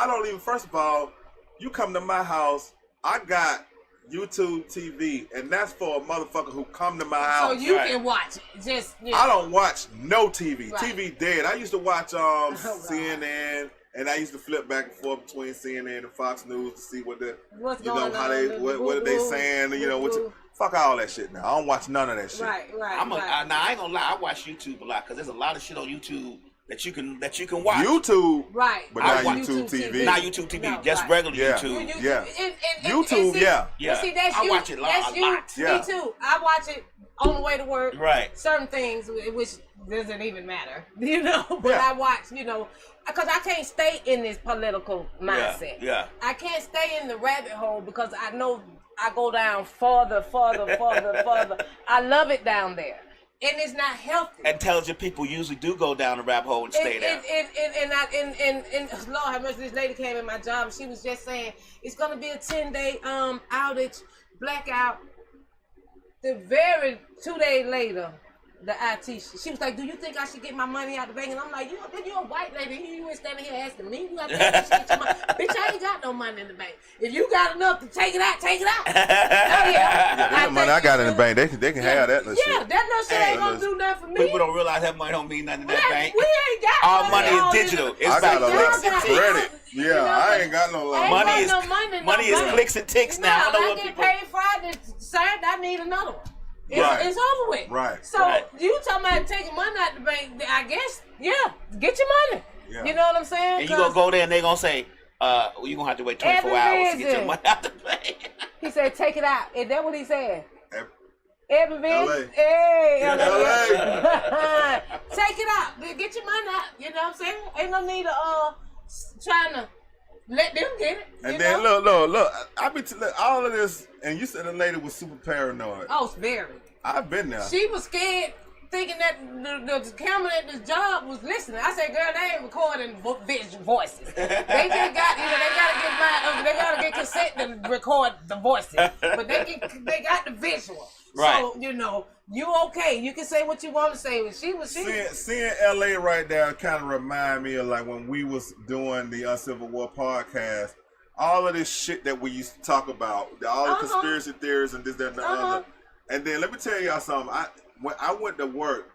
don't even. First of all, you come to my house. I got YouTube TV, and that's for a motherfucker who come to my house. So you can watch it. Just I don't watch no TV. Right. TV dead. I used to watch God. CNN, and I used to flip back and forth between CNN and Fox News to see what What's you know going how on, they what are they saying. You know fuck all that shit now. I don't watch none of that shit. Right. Now I ain't gonna lie. I watch YouTube a lot because there's a lot of shit on YouTube that you can watch. YouTube, Right. but I not watch YouTube TV. Not YouTube TV, No, just right. regular Yeah. YouTube. Yeah. And YouTube, see, yeah. Yeah. See, that's I you. watch it a lot. That's you. Yeah. Me too. I watch it on the way to work. Right. Certain things, which doesn't even matter, you know. But Yeah. I watch, you know, because I can't stay in this political mindset. Yeah. I can't stay in the rabbit hole because I know I go down farther. I love it down there, and it's not healthy. Intelligent people usually do go down the rabbit hole and stay there. And Lord have mercy, this lady came in my job and she was just saying it's gonna be a 10-day outage, blackout. The very 2 days later, the IT, she was like, "Do you think I should get my money out the bank?" And I'm like, "You're a white lady. You ain't standing here asking me. You got to get your money. Bitch, I ain't got no money in the bank. If you got enough to take it out, take it out." Oh yeah. The money I got in the bank, they can have that little Yeah, shit. that little shit ain't gonna do nothing for me. People don't realize that money don't mean nothing in that bank. We ain't got All money on is digital. It's I got a like lot clicks and of ticks. credit. You Yeah, know, I ain't got no I ain't money. Money got is- no money in money no is bank. clicks and ticks now. I don't know I what get people- paid Friday, Saturday, I need another one. It's over with. Right. So Right. you talking about taking money out the bank? I guess, yeah. Get your money. Yeah. You know what I'm saying? And you gonna go there and they gonna say, you gonna have to wait 24 hours to get your money out the bank. He said, "Take it out." Is that what he said? LA. Hey, LA. Take it out. Get your money out. You know what I'm saying? Ain't no need of trying to let them get it. And then look. Look, all of this, and you said the lady was super paranoid. Oh, it's very. I've been there. She was scared, thinking that the camera at this job was listening. I said, "Girl, they ain't recording voices. They just got, they gotta get consent to record the voices, but they got the visual. Right. So you okay? You can say what you want to say. Seeing LA right there kind of remind me of like when we was doing the Uncivil War podcast. All of this shit that we used to talk about, all the conspiracy theories and this, that, and the other. And then let me tell y'all something. When I went to work,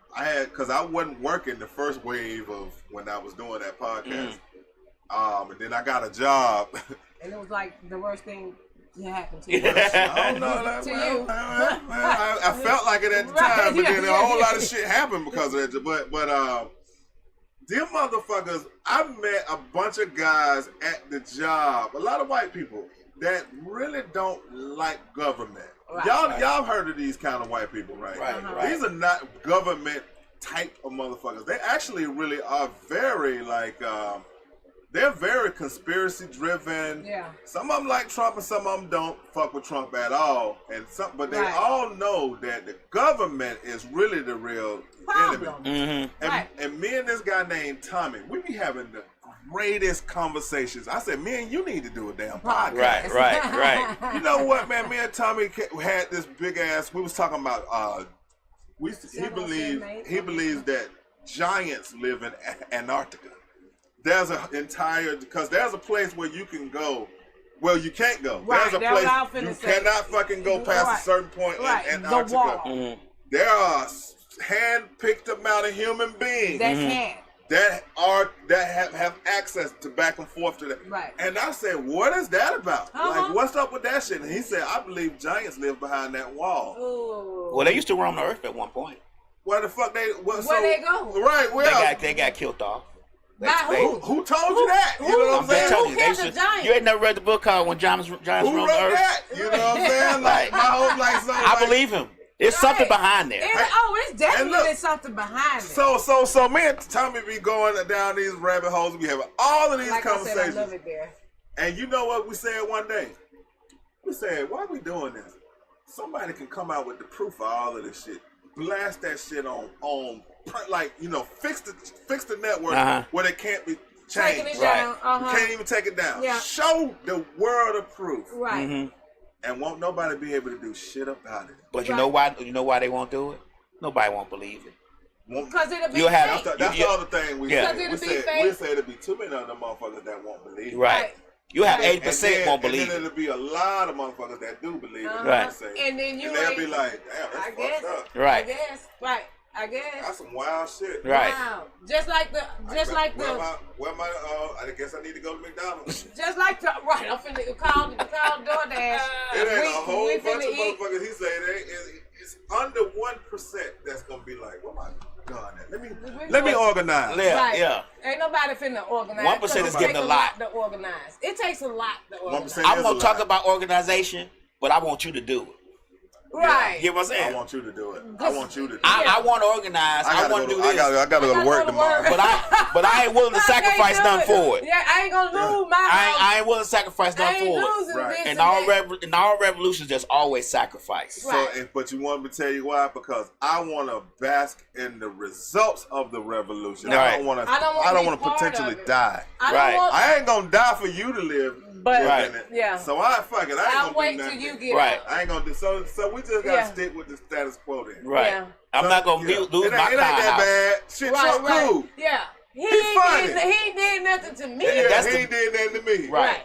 because I wasn't working the first wave of when I was doing that podcast. And then I got a job. And it was like the worst thing that happened to you. I don't know. To you. I felt like it at the Right, time, but yeah, then a whole lot of shit happened because of that. But them motherfuckers, I met a bunch of guys at the job, a lot of white people that really don't like government. Right. Y'all heard of these kind of white people, right? Right. These are not government type of motherfuckers. They actually really are very like they're very conspiracy driven. Yeah. Some of them like Trump and some of them don't fuck with Trump at all. But they all know that the government is really the real Problem. enemy. Right. And me and this guy named Tommy, we be having the greatest conversations. I said, me and you need to do a damn podcast. Right. You know what, man? Me and Tommy had this big ass. We was talking about. He believes that giants live in Antarctica. There's because there's a place where you can go. Well, you can't go. Right, There's a place you cannot fucking go past a certain point in Antarctica. The wall. There are hand-picked amount of human beings That can. that have access to back and forth to that. Right. And I said, what is that about? Like, what's up with that shit? And he said, I believe giants live behind that wall. Ooh. Well, they used to roam the earth at one point. Where the fuck they? Where they go? Right. Where? They got killed off. By who? Who told you that? You know what I'm saying? Who killed the giant? You ain't never read the book called When Giants Roam Who the wrote Earth? that? You know what I'm saying? Like my whole life. I believe him. There's something behind there. It's definitely something behind it. So me and Tommy be going down these rabbit holes. We having all of these conversations. I said, I love it there. And you know what we said one day? We said, why are we doing this? Somebody can come out with the proof of all of this shit. Blast that shit on like, fix the network where it can't be changed. Taking it down. You can't even take it down. Yeah. Show the world of proof. Right. and won't nobody be able to do shit about it. But you know why? You know why they won't do it? Nobody won't believe it. Because it'll be fake. That's the other thing we said. We said it'll be too many of them motherfuckers that won't believe it. Right. You have 80% won't believe it. And then it'll be a lot of motherfuckers that do believe it. Right. And then they'll be like, damn, that's fucked up. Right. I guess. That's some wild shit. Right. Wow. Just like the. I guess I need to go to McDonald's. Just like the. Right. I'm finna call DoorDash. It ain't a whole bunch of motherfuckers. He said it's under 1% that's gonna be like, oh my God, let me organize. Yeah. Ain't nobody finna organize. 1% is getting a lot to organize. It takes a lot to organize. I'm gonna talk about organization, but I want you to do it. Right. You know what I'm saying? I want you to do it. I want you to do it. I want to organize. I want to do this. I gotta go to work tomorrow. But I ain't willing to sacrifice nothing for it. Yeah, I ain't gonna lose my house. I ain't willing to sacrifice nothing for it. Right. In all revolutions, there's always sacrifice. Right. But you want me to tell you why? Because I want to bask in the results of the revolution. Right. I don't want to potentially die. I ain't gonna die for you to live. But in it. Yeah. So I ain't gonna wait do nothing. till you get right. I ain't gonna do so we just gotta stick with the status quo then. Right. Yeah. I'm not gonna lose my car. It ain't that bad. Shit, so cool. Yeah. He did nothing to me. Yeah, he did nothing to me. Right.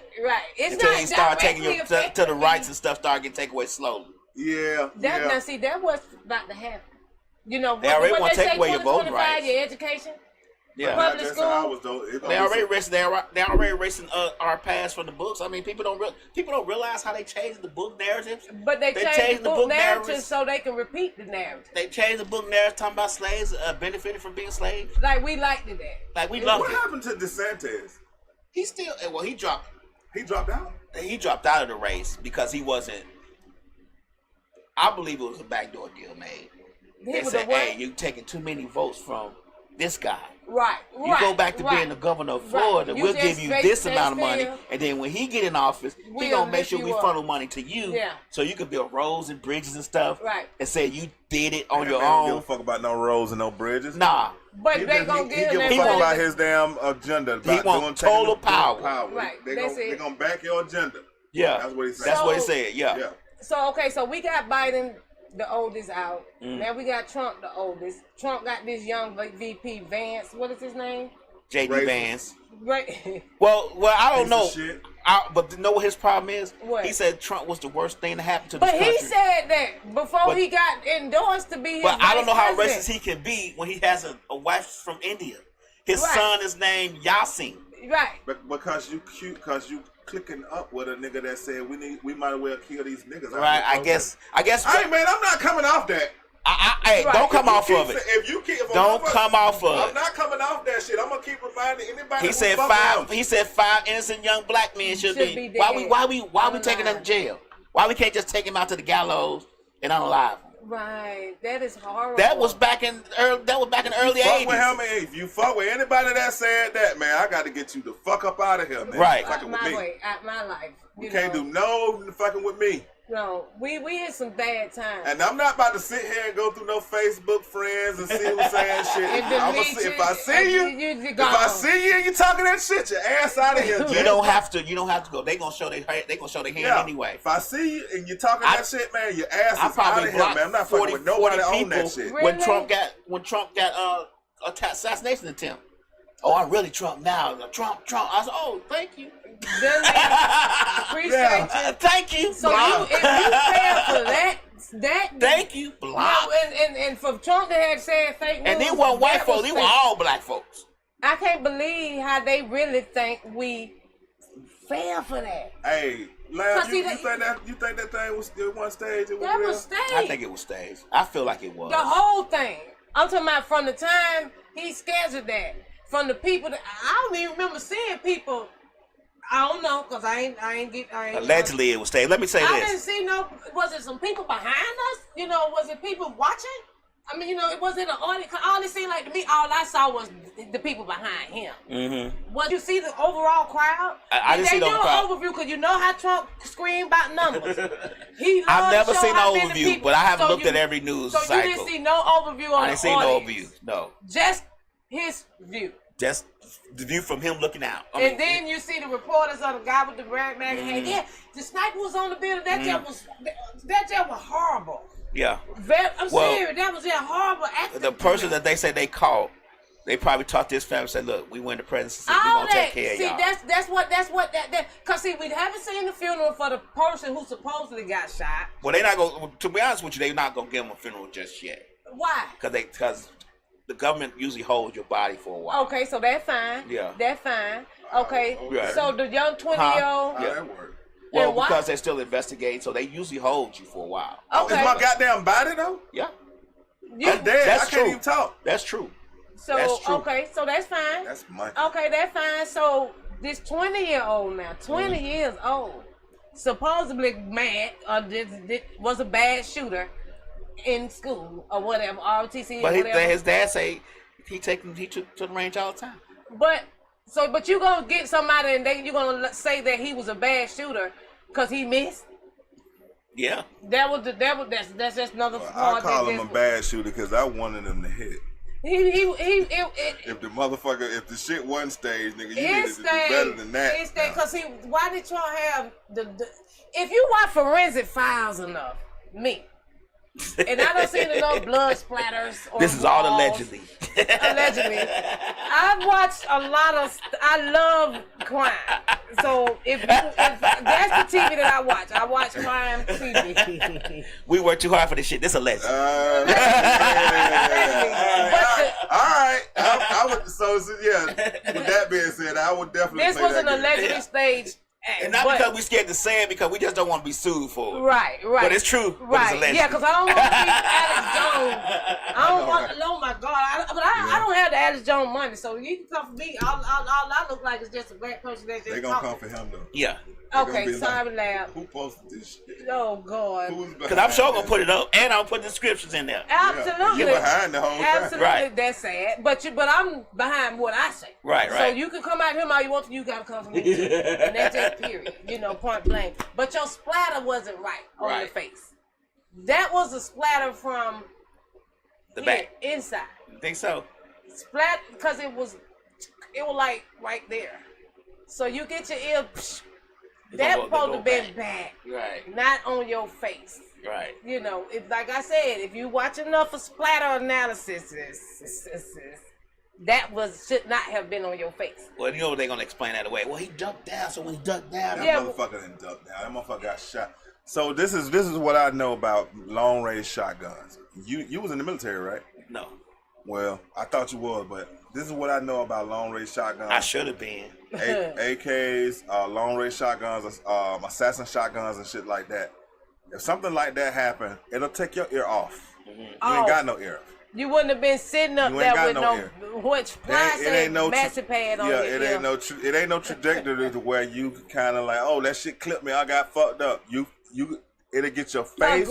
It's until not he start taking you to the rights and stuff start getting taken away slowly. Yeah. Now see, that was about to happen. You know, they already want to take away your voting rights. Your education. Yeah, public school. They already erasing our past from the books. I mean, people don't realize how they changed the book narratives. But they changed the book narratives so they can repeat the narrative. They changed the book narrative talking about slaves benefiting from being slaves. Like we liked it. Like we loved it. What happened to DeSantis? He still he dropped. He dropped out. He dropped out of the race because he wasn't. I believe it was a backdoor deal made. They said, "Hey, you're taking too many votes from this guy." Right. You go back to being the governor of Florida. We'll give you this amount of money, and then when he get in office, he gonna make sure we funnel money to you, so you can build roads and bridges and stuff, and say you did it on your own. Don't give a fuck about no roads and no bridges. Nah. But they gonna give him. He give a fuck about his damn agenda. About he wants total power. Right. They gonna back your agenda. Yeah. That's what he said. That's what he said. Yeah. So we got Biden, the oldest, out. Now we got Trump, the oldest. Trump got this young VP Vance. What is his name? JD Vance. Right. Well, I don't know. But you know what his problem is? What? He said Trump was the worst thing to happen to this country. But he said that before he got endorsed to be his But I don't know how president. racist he can be when he has a wife from India. His son is named Yasin. Right. But because you cute, because you clicking up with a nigga that said we might as well kill these niggas. Right. I guess. Hey man, I'm not coming off that. Hey, don't come off of it. If don't come off of it. I'm not coming off that shit. I'm gonna keep reminding anybody. He said five innocent young black men should be dead. Why we taking them to jail? Why we can't just take him out to the gallows and unalive him? Right, that is horrible. That was back in the early 80s. If you fuck with anybody that said that, man, I got to get you the fuck up out of here, man. Right. Fucking with me. Out my life. You can't do no fucking with me. No, we in some bad times. And I'm not about to sit here and go through no Facebook friends and see who's saying shit. If I see you and you talking that shit, your ass out of here. You don't have to go. They gonna show their hand anyway. If I see you and you talking that shit, man, your ass is out of here, man. I'm not fucking with nobody on that shit. Really? When Trump got assassination attempt. Oh, I'm really Trump now. Trump. I said, oh, thank you. Appreciate you. Thank you. So if you fail for that thank you. Block. And for Trump to have said fake news, and they weren't white folks, they were all black folks. I can't believe how they really think we fell for that. Hey, Lab, you think that thing was still one stage? That was staged. I think it was staged. I feel like it was. The whole thing. I'm talking about from the time he scheduled that. From the people that I don't even remember seeing people. I don't know, cause I ain't. Allegedly, it was staged. Let me say this. I didn't see no. Was it some people behind us? You know, was it people watching? I mean, you know, it wasn't an audience. All it seemed like to me, all I saw was the people behind him. Mm-hmm. Was you see the overall crowd? I didn't see the overall crowd. Overview, because you know how Trump screamed about numbers. I've never seen the overview, but I haven't looked at every news cycle. So you didn't see no overview on the audience? I didn't see no overview. No. Just his view. Just the view from him looking out. Then you see the reporters of the guy with the red mag head. Yeah, the sniper was on the building. That job was horrible. Yeah. I'm serious. That was a horrible accident. The person that they say they called, they probably talked to his family and said, look, we went to prison. We're going to take care of y'all. That's what because see, we haven't seen the funeral for the person who supposedly got shot. Well, they're not going to be honest with you, they're not going to give him a funeral just yet. Why? Because the government usually holds your body for a while. Okay, so that's fine. Yeah. That's fine. Okay. Right. So the young 20-year-old. How that work? Well, because they're still investigating, so they usually hold you for a while. Okay. Is my goddamn body though? Yeah. I'm dead. That's I true. can't even talk. That's true. So That's true. okay, so that's fine. That's my. Okay, that's fine. So this 20-year-old now, 20 years old, supposedly mad was a bad shooter in school or whatever, ROTC or But whatever. his dad say he took to the range all the time. But you gonna get somebody and you gonna say that he was a bad shooter because he missed. Yeah. That's just another. I call him a bad shooter because I wanted him to hit. If if the shit wasn't staged, nigga, you needed to do better than that. It's staged because why did y'all have the if you watch Forensic Files enough, me. And I don't see no blood splatters. This is all allegedly. Allegedly. I've watched a lot of. I love crime. So if that's the TV that I watch crime TV. We work too hard for this shit. This alleged. All right. I would. So yeah. With that being said, I would definitely. This was an allegedly staged. And not because we're scared to say it, because we just don't want to be sued for it. Right. But it's true. Right. But it's yeah, because I don't want to be Alex Jones. I don't want. Oh my God! I don't have the Alex Jones money, so you can come for me. All I look like is just a black person that's just. They gonna come for him though. Yeah. Okay, sorry, lab. Who posted this shit? Oh God. Because I'm sure gonna put it up, and I'll put the descriptions in there. Absolutely. You're behind the whole thing. Absolutely, Right. That's sad. But I'm behind what I say. Right. So you can come out here all you want to. You gotta come for me too. And that's just period. Point blank. But your splatter wasn't right on your face. That was a splatter from the back inside. You think so? Splat because it was like right there. So you get your ear. That's supposed to be back. Right. Not on your face. Right. If like I said, if you watch enough of splatter analysis, that should not have been on your face. Well, you know they're gonna explain that away. Well, he ducked down, so when he ducked down, that motherfucker didn't duck down. That motherfucker got shot. So this is what I know about long range shotguns. You was in the military, right? No. Well, I thought you was, but this is what I know about long range shotguns. I should have been. AKs, long range shotguns, assassin shotguns, and shit like that. If something like that happened, it'll take your ear off. Mm-hmm. You ain't got no ear. You wouldn't have been sitting up there with which massive pad on your ear. It ain't no trajectory to where you kind of like, oh, that shit clipped me, I got fucked up. It'll get your face.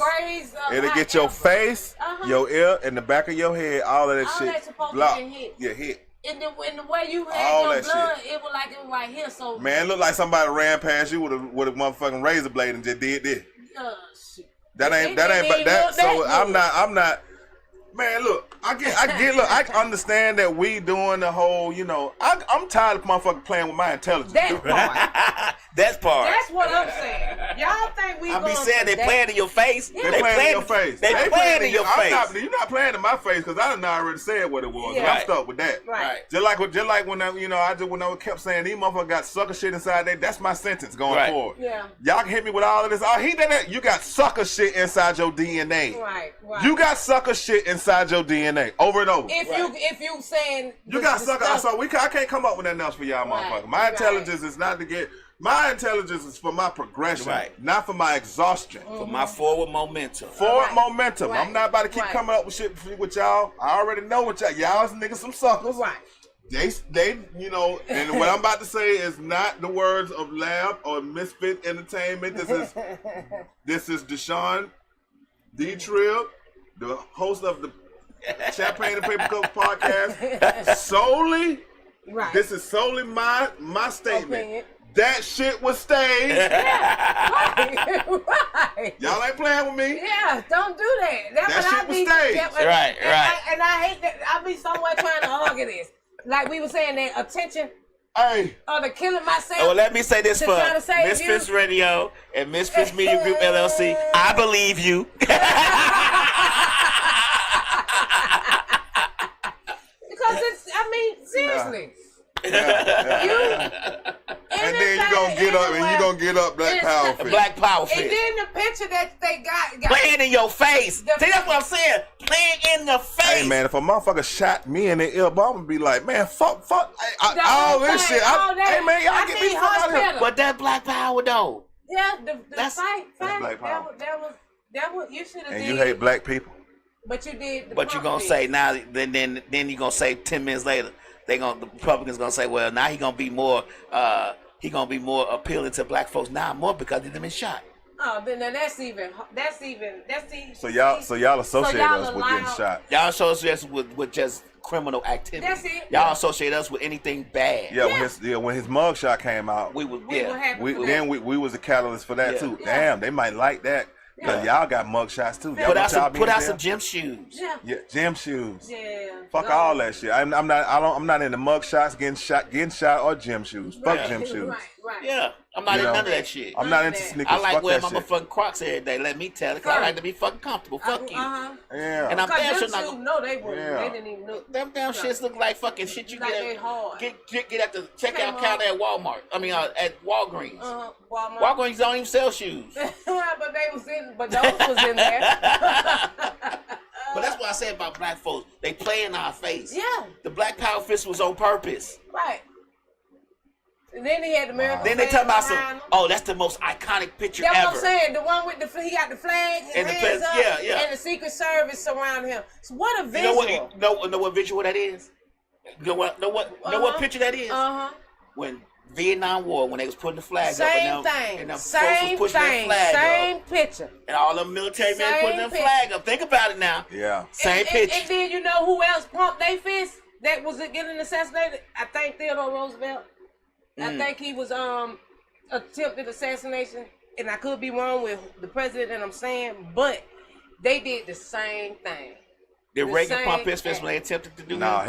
It'll get your face, your ear, and the back of your head. All of that shit. That's supposed to get hit. Yeah, hit. And the way you had your blood, it was right here. So man, it looked like somebody ran past you with a motherfucking razor blade and just did this. Shit. I'm not. Man, look, I understand that we doing the whole, I'm tired of motherfucking playing with my intelligence. That part. That's what I'm saying. Y'all think we I be saying they playing in your face. Yeah. They playing in your face. They playing in your face. You're not playing in my face because I done already said what it was. Yeah. I'm stuck with that. Right. Just like when I kept saying these motherfuckers got sucker shit inside there. That's my sentence going forward. Yeah. Y'all can hit me with all of this. Oh, he did that. You got sucker shit inside your DNA. Right. You got sucker shit inside your DNA over and over. If you saying you got sucker, so I can't come up with nothing else for y'all, motherfucker. My intelligence is not to get. My intelligence is for my progression, not for my exhaustion. For my forward momentum. Momentum. I'm not about to keep coming up with shit with y'all. I already know what y'all's niggas some suckers. Right. They, and what I'm about to say is not the words of Lab or Misfit Entertainment. This is Shanny DTreal, the host of the Champagne and Paper Cup podcast. Solely, this is solely my statement. Opinion. That shit was staged. Yeah, right. Y'all ain't playing with me. Yeah, don't do that. That shit was staged. Right. And I hate that. I be somewhere trying to argue this. like we were saying, that attention. Hey. Or the killing myself. Well, let me say this for Misfits Radio and Misfits Media Group LLC. I believe you. Because it's, I mean, seriously. Yeah. And then you gonna get up and you gonna get up Black Power fist. Black Power fist. And then the picture that they got playing in your face. See, that's what I'm saying. Playing in the face. Hey man, if a motherfucker shot me in the ear, I'm gonna be like, man, fuck, all this shit. Hey man, y'all get me fuck out of here. But that Black Power though. Yeah, that's fight. Black Power. That was you should have. And you hate black people. But you did. But you gonna say now, then you gonna say 10 minutes later, the Republicans gonna say, well, now he gonna be more appealing to black folks now more because they've been shot. Oh, then that's the. So y'all associate us with getting shot. Y'all associate us with just criminal activity. That's it. Y'all associate us with anything bad. Yeah, when his mugshot came out, we was the catalyst for that too. Yeah. Damn, they might like that. Because y'all got mugshots too. Put out some gym shoes. Yeah, gym shoes. Yeah. Fuck all that shit. I'm not into mugshots, getting shot, or gym shoes. Fuck gym shoes. Right. Yeah, I'm not into none of that shit. I'm not into sneakers. I like Fuck wearing that my shit. motherfucking Crocs every day. Let me tell it. Cause I like to be fucking comfortable. Fuck you. Yeah. And I'm damn sure not. No, they wouldn't. Yeah. They didn't even look. Them damn shits look like fucking shit you Like get they hard. at the checkout counter at Walmart. I mean at Walgreens. Walmart. Walgreens don't even sell shoes. But those was in there. But that's what I said about black folks. They play in our face. Yeah. The Black Power fist was on purpose. Right. And then he had the American Then they flag talk about behind him. that's the most iconic picture That's ever. what I'm saying. The one with he got the flag And the hands up, yeah. and the Secret Service surround him. So what a visual. You know what visual that is? You know what picture that is? When Vietnam War, when they was putting the flag up and them folks was pushing their flag up. Picture. And all them military men putting their flag up. Think about it now. Yeah. Same picture. And then you know who else pumped their fist that was getting assassinated? I think Theodore Roosevelt. I think he was attempted assassination, and I could be wrong with the president that I'm saying, but they did the same thing. Did Reagan pump his fist when they attempted to do that?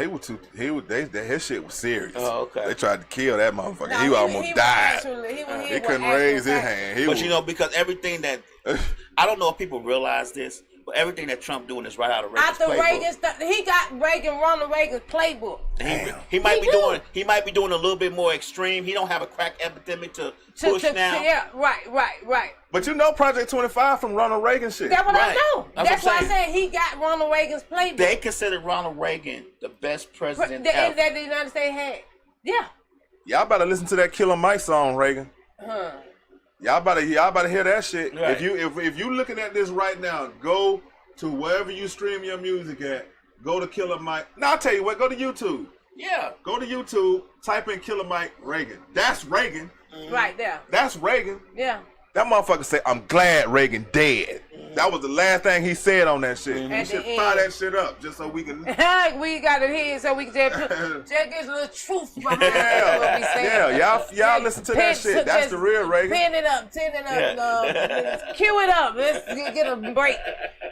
His shit was serious. Oh, okay. They tried to kill that motherfucker. No, he almost died. He couldn't raise his hand. But because everything that I don't know if people realize this, but everything that Trump doing is right out of Reagan's playbook. He got Ronald Reagan's playbook. He might be doing a little bit more extreme. He don't have a crack epidemic to push now. Yeah, right. But Project 25 from Ronald Reagan shit. That's what Right. I know. That's why I said he got Ronald Reagan's playbook. They considered Ronald Reagan the best president that ever. the United States had. Yeah. Y'all better listen to that Killer Mike song, Reagan. Y'all better hear that shit. Right. If you looking at this right now, go to wherever you stream your music at. Go to Killer Mike. Now I'll tell you what. Go to YouTube. Yeah. Go to YouTube. Type in Killer Mike Reagan. That's Reagan. Right there. That's Reagan. Yeah. That motherfucker said, "I'm glad Reagan dead." That was the last thing he said on that shit. You should fire that shit up just so we can. We got it here so we can just get a little truth behind what we saying. Yeah, y'all listen to that shit. That's the real Reagan. Pin it up, cue it up. Let's get a break,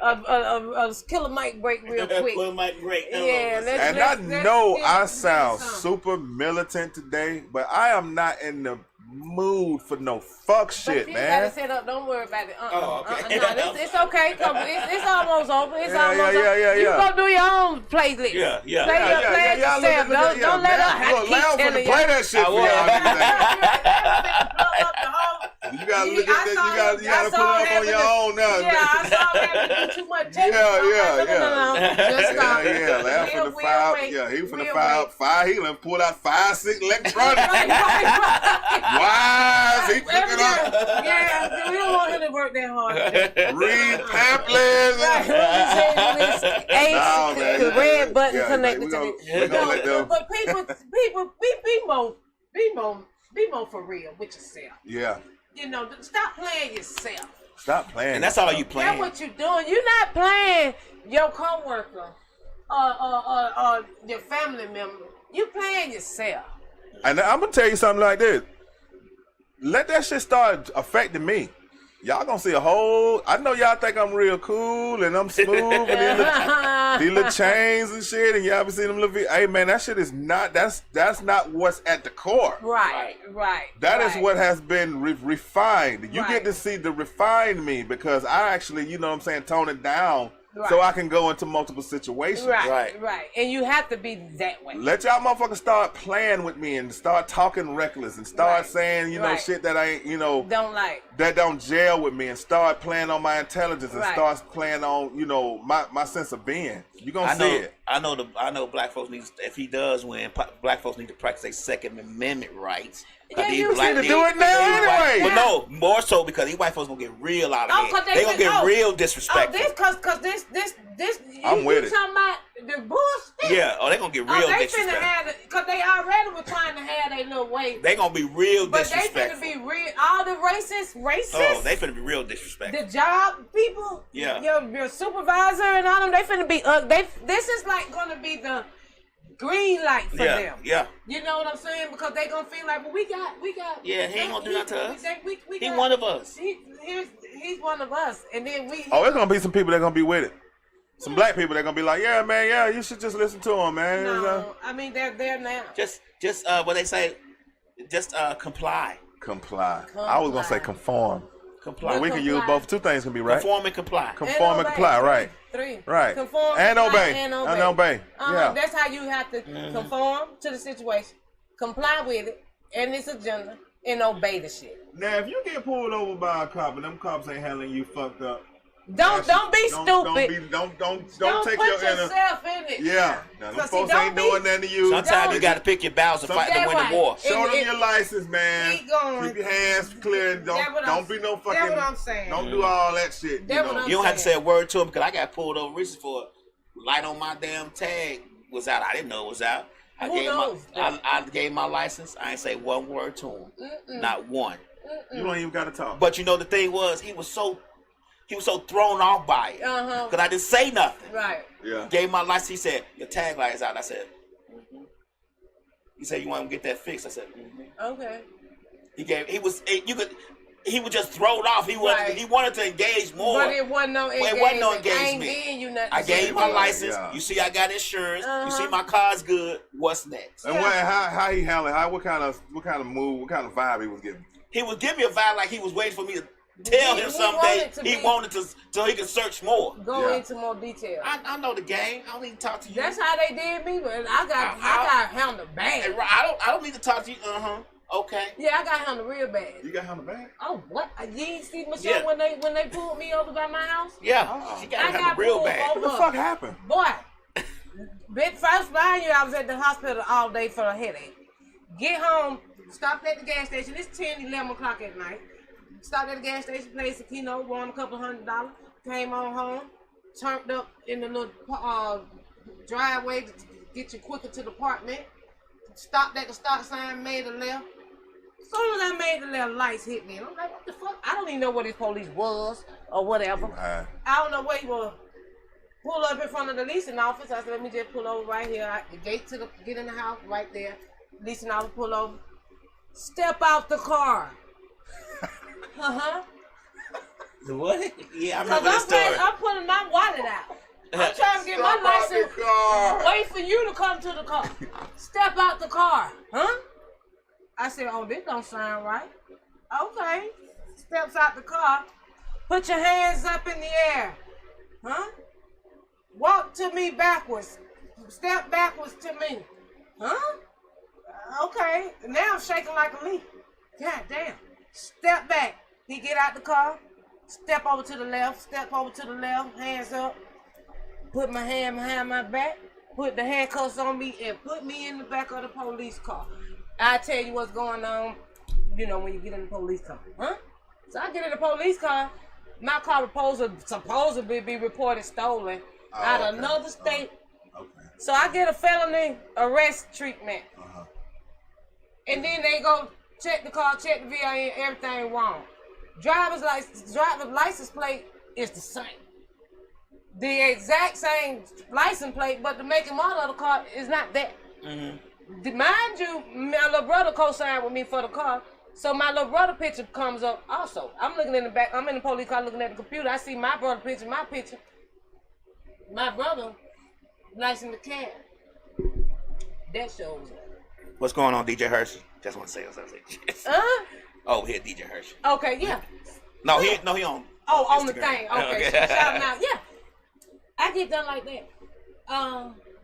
a Killer Mike break real quick. Killer Mike break. Yeah, I know I sound super militant today, but I am not in the mood for no fuck shit, but you man. gotta set up. Don't worry about it. Okay. No, it's okay. It's almost over. It's almost over. Yeah. You go do your own playlist. Yeah. Play yourself. Don't let us keep telling you. Play that shit for y'all. You gotta look at that. You gotta put it up on your own now. Yeah, I saw that too much. Yeah. Just stop. Yeah. Laugh from the fire. Yeah, he from the fire. He done pulled out 5, 6 electronics. Why is he cooking up? Yeah, we don't want him to work that hard. Read pamphlets. The red button connected to we gonna let them. But people, be more for real with yourself. Yeah. Stop playing yourself. Stop playing. And that's all you playing. That's what you're doing. You're not playing your coworker or your family member. You're playing yourself. And I'm gonna tell you something like this. Let that shit start affecting me. Y'all gonna see a whole. I know y'all think I'm real cool and I'm smooth and These little chains and shit, and y'all be seeing them little. Hey man, that shit is not. That's not what's at the core. Right. That is what has been refined. You get to see the refined me because I actually, you know what I'm saying, tone it down. So I can go into multiple situations. Right. And you have to be that way. Let y'all motherfuckers start playing with me and start talking reckless and start saying, you know, shit that I ain't, you know, don't like. That don't gel with me and start playing on my intelligence and start playing on, you know, my sense of being. You gonna see it. I know black folks need, if he does win, black folks need to practice their Second Amendment rights. Yeah, you need to do it now anyway. But no, more so because these white folks gonna get real out of it. They gonna get real disrespectful. Cause this. I'm with it. Talking about the bullshit. Yeah, they gonna get real disrespectful. They finna have it, cause they already were trying to have their little way. They gonna be real disrespectful. But they finna be real. All the racist. Oh, they finna be real disrespectful. The job people. Yeah. Your supervisor and all them. They finna be. This is like gonna be the green light for them. Yeah. You know what I'm saying? Because they gonna feel like, well, we got. Yeah, he ain't gonna do nothing to us. We He one of us. He's one of us, and then we. Oh, there's gonna be some people that gonna be with it. Some black people that gonna be like, yeah, man, yeah, you should just listen to him, man. No, I mean they're there now. Just what they say. Just comply. Comply. I was gonna say conform. Comply. But we can use both. Two things can be right. Conform and comply. Conform and comply. Right. Three. Right. Conform and obey. And obey. Yeah. That's how you have to conform to the situation, comply with it and its agenda, and obey the shit. Now, if you get pulled over by a cop and them cops ain't handling you fucked up, don't be stupid. Don't take put your inner. yourself in it. Yeah. Now, them folks ain't doing nothing to you. Sometimes you got to pick your battles to fight to win the war. Show them your license, man. Keep going. Keep your hands clear. Don't be no fucking. That's what I'm saying. Don't do all that shit. You don't have to say a word to him because I got pulled over recently for light on my damn tag was out. I didn't know it was out. I gave my license. I ain't say one word to him. Not one. You don't even got to talk. But you know the thing was he was so thrown off by it because I didn't say nothing. Right. Yeah. Gave my license. He said your tag light is out. I said. He said you want to get that fixed. I said. Okay. He was just thrown off. He wanted to engage more. But it wasn't no engagement. I gave my license. Yeah. You see, I got insurance. You see, my car's good. What's next? And how he handled it? What kind of move? What kind of vibe he was giving? He was giving me a vibe like he was waiting for me to tell him someday. He wanted to so he could search more. Go into more detail. I know the game. I don't need to talk to you. That's how they did me, but I got handled bad. I don't need to talk to you. Okay. Yeah, I got handled real bad. You got handled bad? Oh, what? You ain't see Michelle when they pulled me over by my house? Yeah. She got handled real bad. What the fuck happened? Boy, first behind you, I was at the hospital all day for a headache. Get home, stopped at the gas station. It's 10, 11 o'clock at night. Stopped at the gas station, placed a keynote, won a couple $100. Came on home, turned up in the little driveway to get you quicker to the apartment. Stopped at the stop sign, made a left. As soon as I made the left, lights hit me. And I'm like, what the fuck? I don't even know what this police was or whatever. I don't know where he was. Pull up in front of the leasing office. I said, let me just pull over right here. The gate to get in the house right there. Leasing office, pull over. Step out the car. What? Yeah, I remember this story. I'm pulling my wallet out. I'm trying to get my license. Wait for you to come to the car. Step out the car. I said, oh, this don't sound right. Okay. Steps out the car. Put your hands up in the air. Walk to me backwards. Step backwards to me. Okay. Now I'm shaking like a leaf. God damn. Step back. He get out the car. Step over to the left. Step over to the left. Hands up. Put my hand behind my back. Put the handcuffs on me and put me in the back of the police car. I tell you what's going on, when you get in the police car. So I get in the police car. My car supposedly be reported stolen out of another state. Okay. So I get a felony arrest treatment. And then they go check the car, check the VIN, everything wrong. Driver's license plate is the same. The exact same license plate, but the make and model of the car is not that. Mind you, my little brother co-signed with me for the car, so my little brother picture comes up also. I'm looking in the back, I'm in the police car looking at the computer, I see my brother picture, my picture. My brother license to carry. That shows up. What's going on, DJ Hershey? Just want to say something. Oh, here, DJ Hershey. Okay, yeah. No, he on. Oh, on the Instagram. thing. Okay, shout him out. Yeah, I get done like that.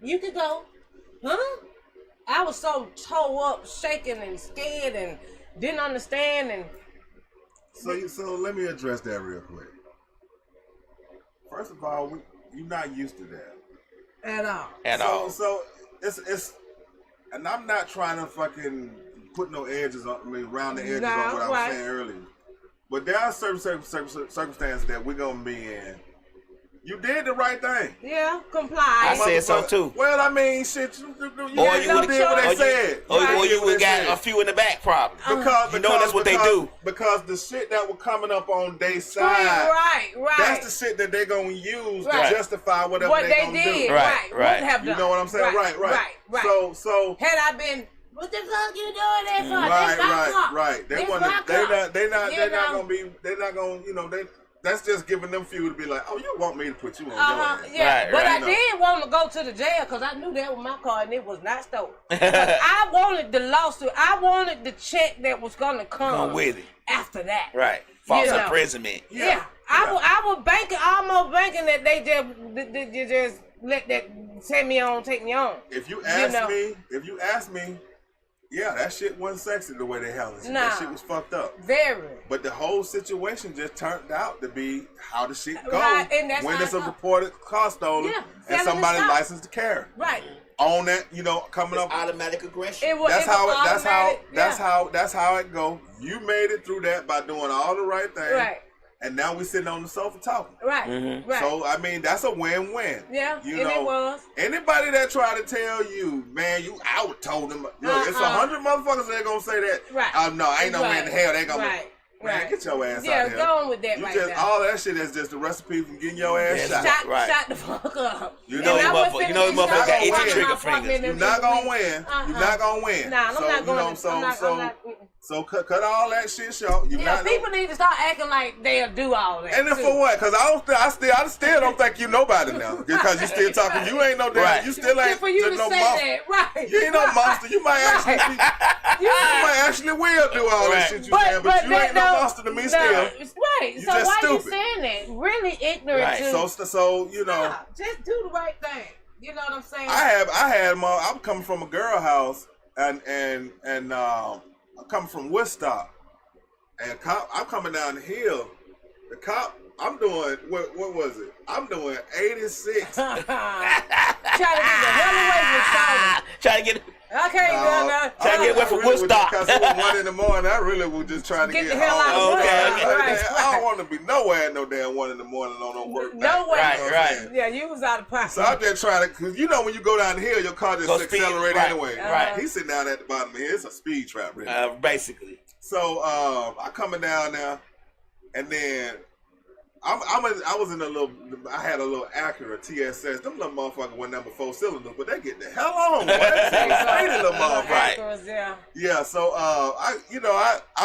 You could go, huh? I was so toe up, shaking and scared, and didn't understand. And so let me address that real quick. First of all, you're not used to that at all. So it's, and I'm not trying to fucking put no edges on me around the edges on what I was saying earlier. But there are certain circumstances that we're gonna be in. You did the right thing. Yeah, comply. I said so too. Well, I mean, shit, you did what they said. Or you got a few in the back problem. Because that's what they do. Because the shit that was coming up on their side, right. That's the shit that they're gonna use to justify whatever they gonna did. do. Right. You know what I'm saying? Right. So had I been, what the fuck you doing that for? Right. They're not gonna. That's just giving them fuel to be like, oh, you want me to put you on your ass. Yeah, but I did want to go to the jail because I knew that was my car and it was not stolen. I wanted the lawsuit. I wanted the check that was going to come with it after that. Right. False imprisonment. Yeah. I was banking, almost banking that they just let that take me on. If you ask me, yeah, that shit wasn't sexy the way they handled it. That shit was fucked up. Very. But the whole situation just turned out to be how the shit goes when it's a reported car stolen and somebody's licensed to carry. Right. On that, coming up automatic aggression. That's how it go. You made it through that by doing all the right things. Right. And now we sitting on the sofa talking. Right. Mm-hmm. Right. So I mean that's a win-win. Yeah. It was. Anybody that try to tell you, man, you out told them. Look, it's 100 motherfuckers that gonna say that. Right. No, ain't no way in the hell they gonna. Right. Man, get your ass out here. here. Yeah, go on with that now. All that shit is just a recipe for getting your ass shot. Shot the fuck up. You know motherfucker got itchy trigger fingers. You're not gonna win. You're not gonna win. Nah, I'm not going to. So cut all that shit short. People need to start acting like they'll do all that. And then for what? Because I still don't think you nobody now. Because you still talking. You ain't no damn. You still ain't for you to no say monster. that, right? You ain't no monster. You might actually be. You might actually will do all that shit you saying, but you ain't no monster to me still. Right. So why you saying that? Really ignorant. Right. So just do the right thing. You know what I'm saying? I'm coming from a girl house and I'm coming from Woodstock, and I'm coming down the hill. The cop, I'm doing what was it? I'm doing 86. Trying to get the hell away from Charlotte. Trying to get. Okay, no. Trying to get away from Woodstock. Because it was 1 a.m. I really was just trying to get the hell out of Woodstock. Right. I don't want to be nowhere at no damn 1 a.m. on no work. Nowhere. Right. Yeah, you was out of pocket. So I'm just trying to, because when you go down the hill, your car just accelerates anyway. Right. He's sitting down at the bottom of here. It's a speed trap, really. Basically. So I coming down there, and then I was in I had a little Acura TSS. Them little motherfuckers went number 4 cylinder, but they get the hell on. Crazy little motherfucker. Yeah. So I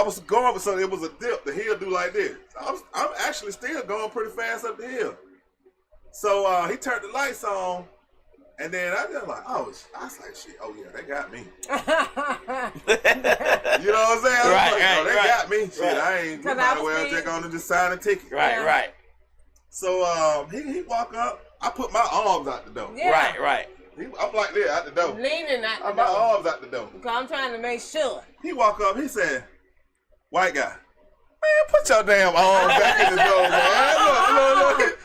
was going, so it was a dip. The hill do like this. I'm actually still going pretty fast up the hill. So he turned the lights on. And then I was like, I was like, shit, oh yeah, they got me. You know what I'm saying? They got me. Shit, I ain't might as well just gonna just sign a ticket. Right. So he walk up, I put my arms out the door. Yeah. Right. I'm like this out the door. Leaning out the door. My arms out the door. Because I'm trying to make sure. He walk up, he said, white guy, man, put your damn arms back in the door, man. Look.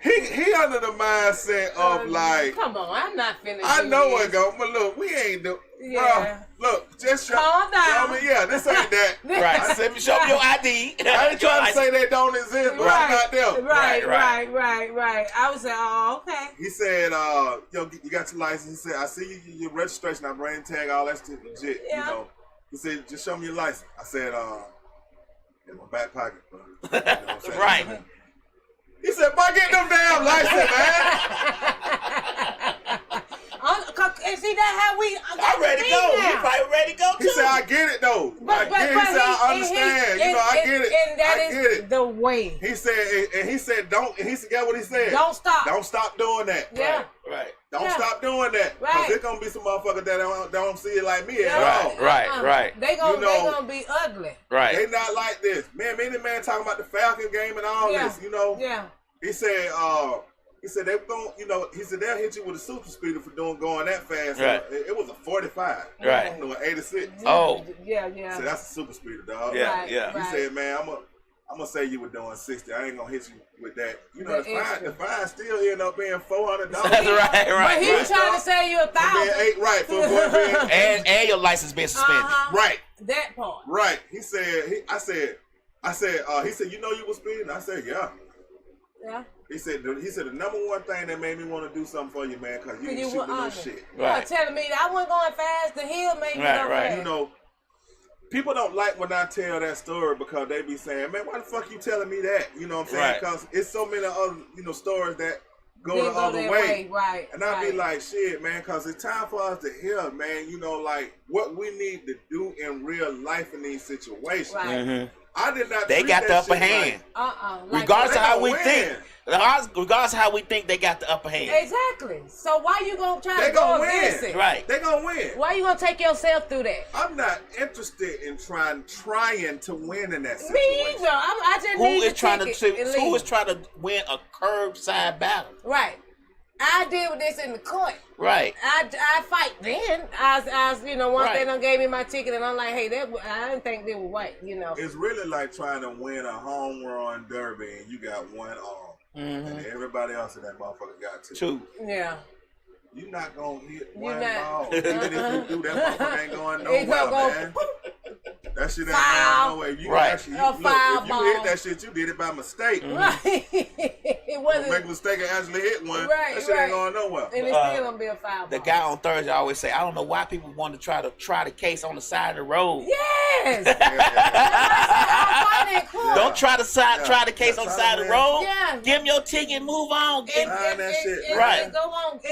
He under the mindset of like, come on, I'm not finished. I know what go, but look, we ain't do. Yeah. Bro, look, just calm down. This ain't that. Right. Show me your ID. I ain't trying to say they don't exist, but I'm not them. Right. I was like, oh, okay. He said, you got your license. He said, I see your registration, our brain tag, all that shit legit. Yeah. He said, just show me your license. I said, in my back pocket, bro. You know what I'm saying? Right. He said, boy, get them damn license, man. And see, that's how I'm ready to go. You probably ready to go too. He said, I get it though. He said, I understand. I get it. And that is the way. He said, don't. He said, get what he said. Don't stop. Don't stop doing that. Yeah. Right. Don't stop doing that. Because there's going to be some motherfuckers that don't see it like me at all. Right. They gonna be ugly. Right. They not like this. Man, me and the man talking about the Falcon game and all this, you know. Yeah. He said they don't, you know, he said they'll hit you with a super speeder for going that fast. Right. It was a 45. Right. You know, an 86. Oh. Yeah. He said that's a super speeder, dog. Yeah. He said, man, I'm gonna say you were doing 60. I ain't gonna hit you with that. You know, the fine still end up being $400. That's right. But he was trying to say you $1,000. Right, for being and your license being suspended. Right. That part. Right. He said, he said, you know you were speeding? I said, yeah. Yeah. He said the number one thing that made me want to do something for you, man, because you didn't shoot no shit. Right. Telling me that I wasn't going fast. The hill made me go fast. You know, people don't like when I tell that story because they be saying, man, why the fuck you telling me that? You know what I'm saying? Because it's so many other, you know, stories that go the other way. Right. And I be like, shit, man, because it's time for us to hear, man, you know, like what we need to do in real life in these situations. Right. Mm-hmm. I did not. They got the upper hand. Like, regardless of how we think. Regardless of how we think, they got the upper hand. Exactly. So why you gonna try to go against it? Right. They gonna win. Why you gonna take yourself through that? I'm not interested in trying to win in that situation. Me either. I just need Who is trying to win a curbside battle? Right. I deal with this in the court. Right. I fight then. I was, you know, once they done gave me my ticket and I'm like, hey, I didn't think they were white, you know. It's really like trying to win a home run derby and you got one arm. Mm-hmm. And everybody else in that motherfucker got two. Yeah. You're not going to hit one ball. Even if you do, that motherfucker ain't going nowhere, man. That shit ain't going nowhere. If you actually, if you hit that shit, you did it by mistake. Right. It wasn't. Make a mistake and actually hit one. That shit ain't going nowhere. And it's still going to be a foul ball. The guy on Thursday always say, I don't know why people want to try the case on the side of the road. Yes. Don't try the case on the side of the road. Yeah. Give him your ticket, move on. And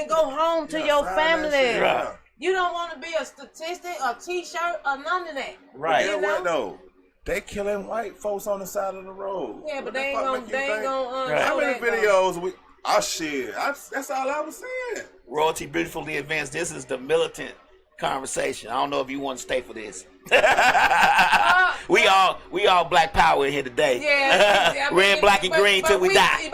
go home to your family. Right. You don't want to be a statistic, a T-shirt, or none of that. Right. You know what though? They killing white folks on the side of the road. Yeah, but they ain't gonna. How many videos we? Oh shit! That's all I was saying. Royalty beautifully advanced. This is the militant conversation. I don't know if you want to stay for this. We all black power in here today. Yeah, red, black, and green till we die.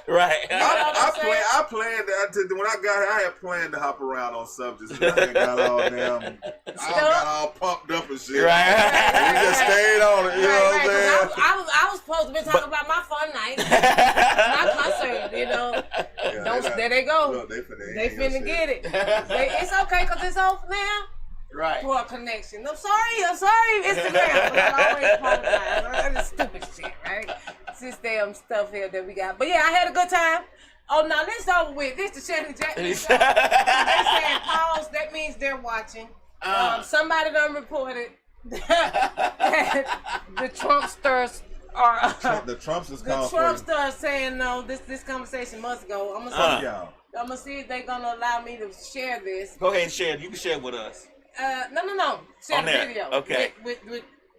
Right. I planned when I got here. I had planned to hop around on subjects. But I got all got all pumped up and shit. Right. We just stayed on it. You know what I'm saying? I was supposed to be talking about my fun night, my concert. You know. Yeah, there they go. Look, they finna get it. It's okay because it's off now. Right. For a connection. I'm sorry, Instagram. But I always apologize. That's stupid shit, right? It's this damn stuff here that we got. But yeah, I had a good time. Oh, now this over with. This the Shanny JackMe show. They saying pause. That means they're watching. Somebody done reported that the Trumpsters are. The Trumpsters. The Trumpsters saying no. This conversation must go. I'm gonna see if they're gonna allow me to share this. Go ahead and share it. You can share it with us. No. Share the video. Okay. With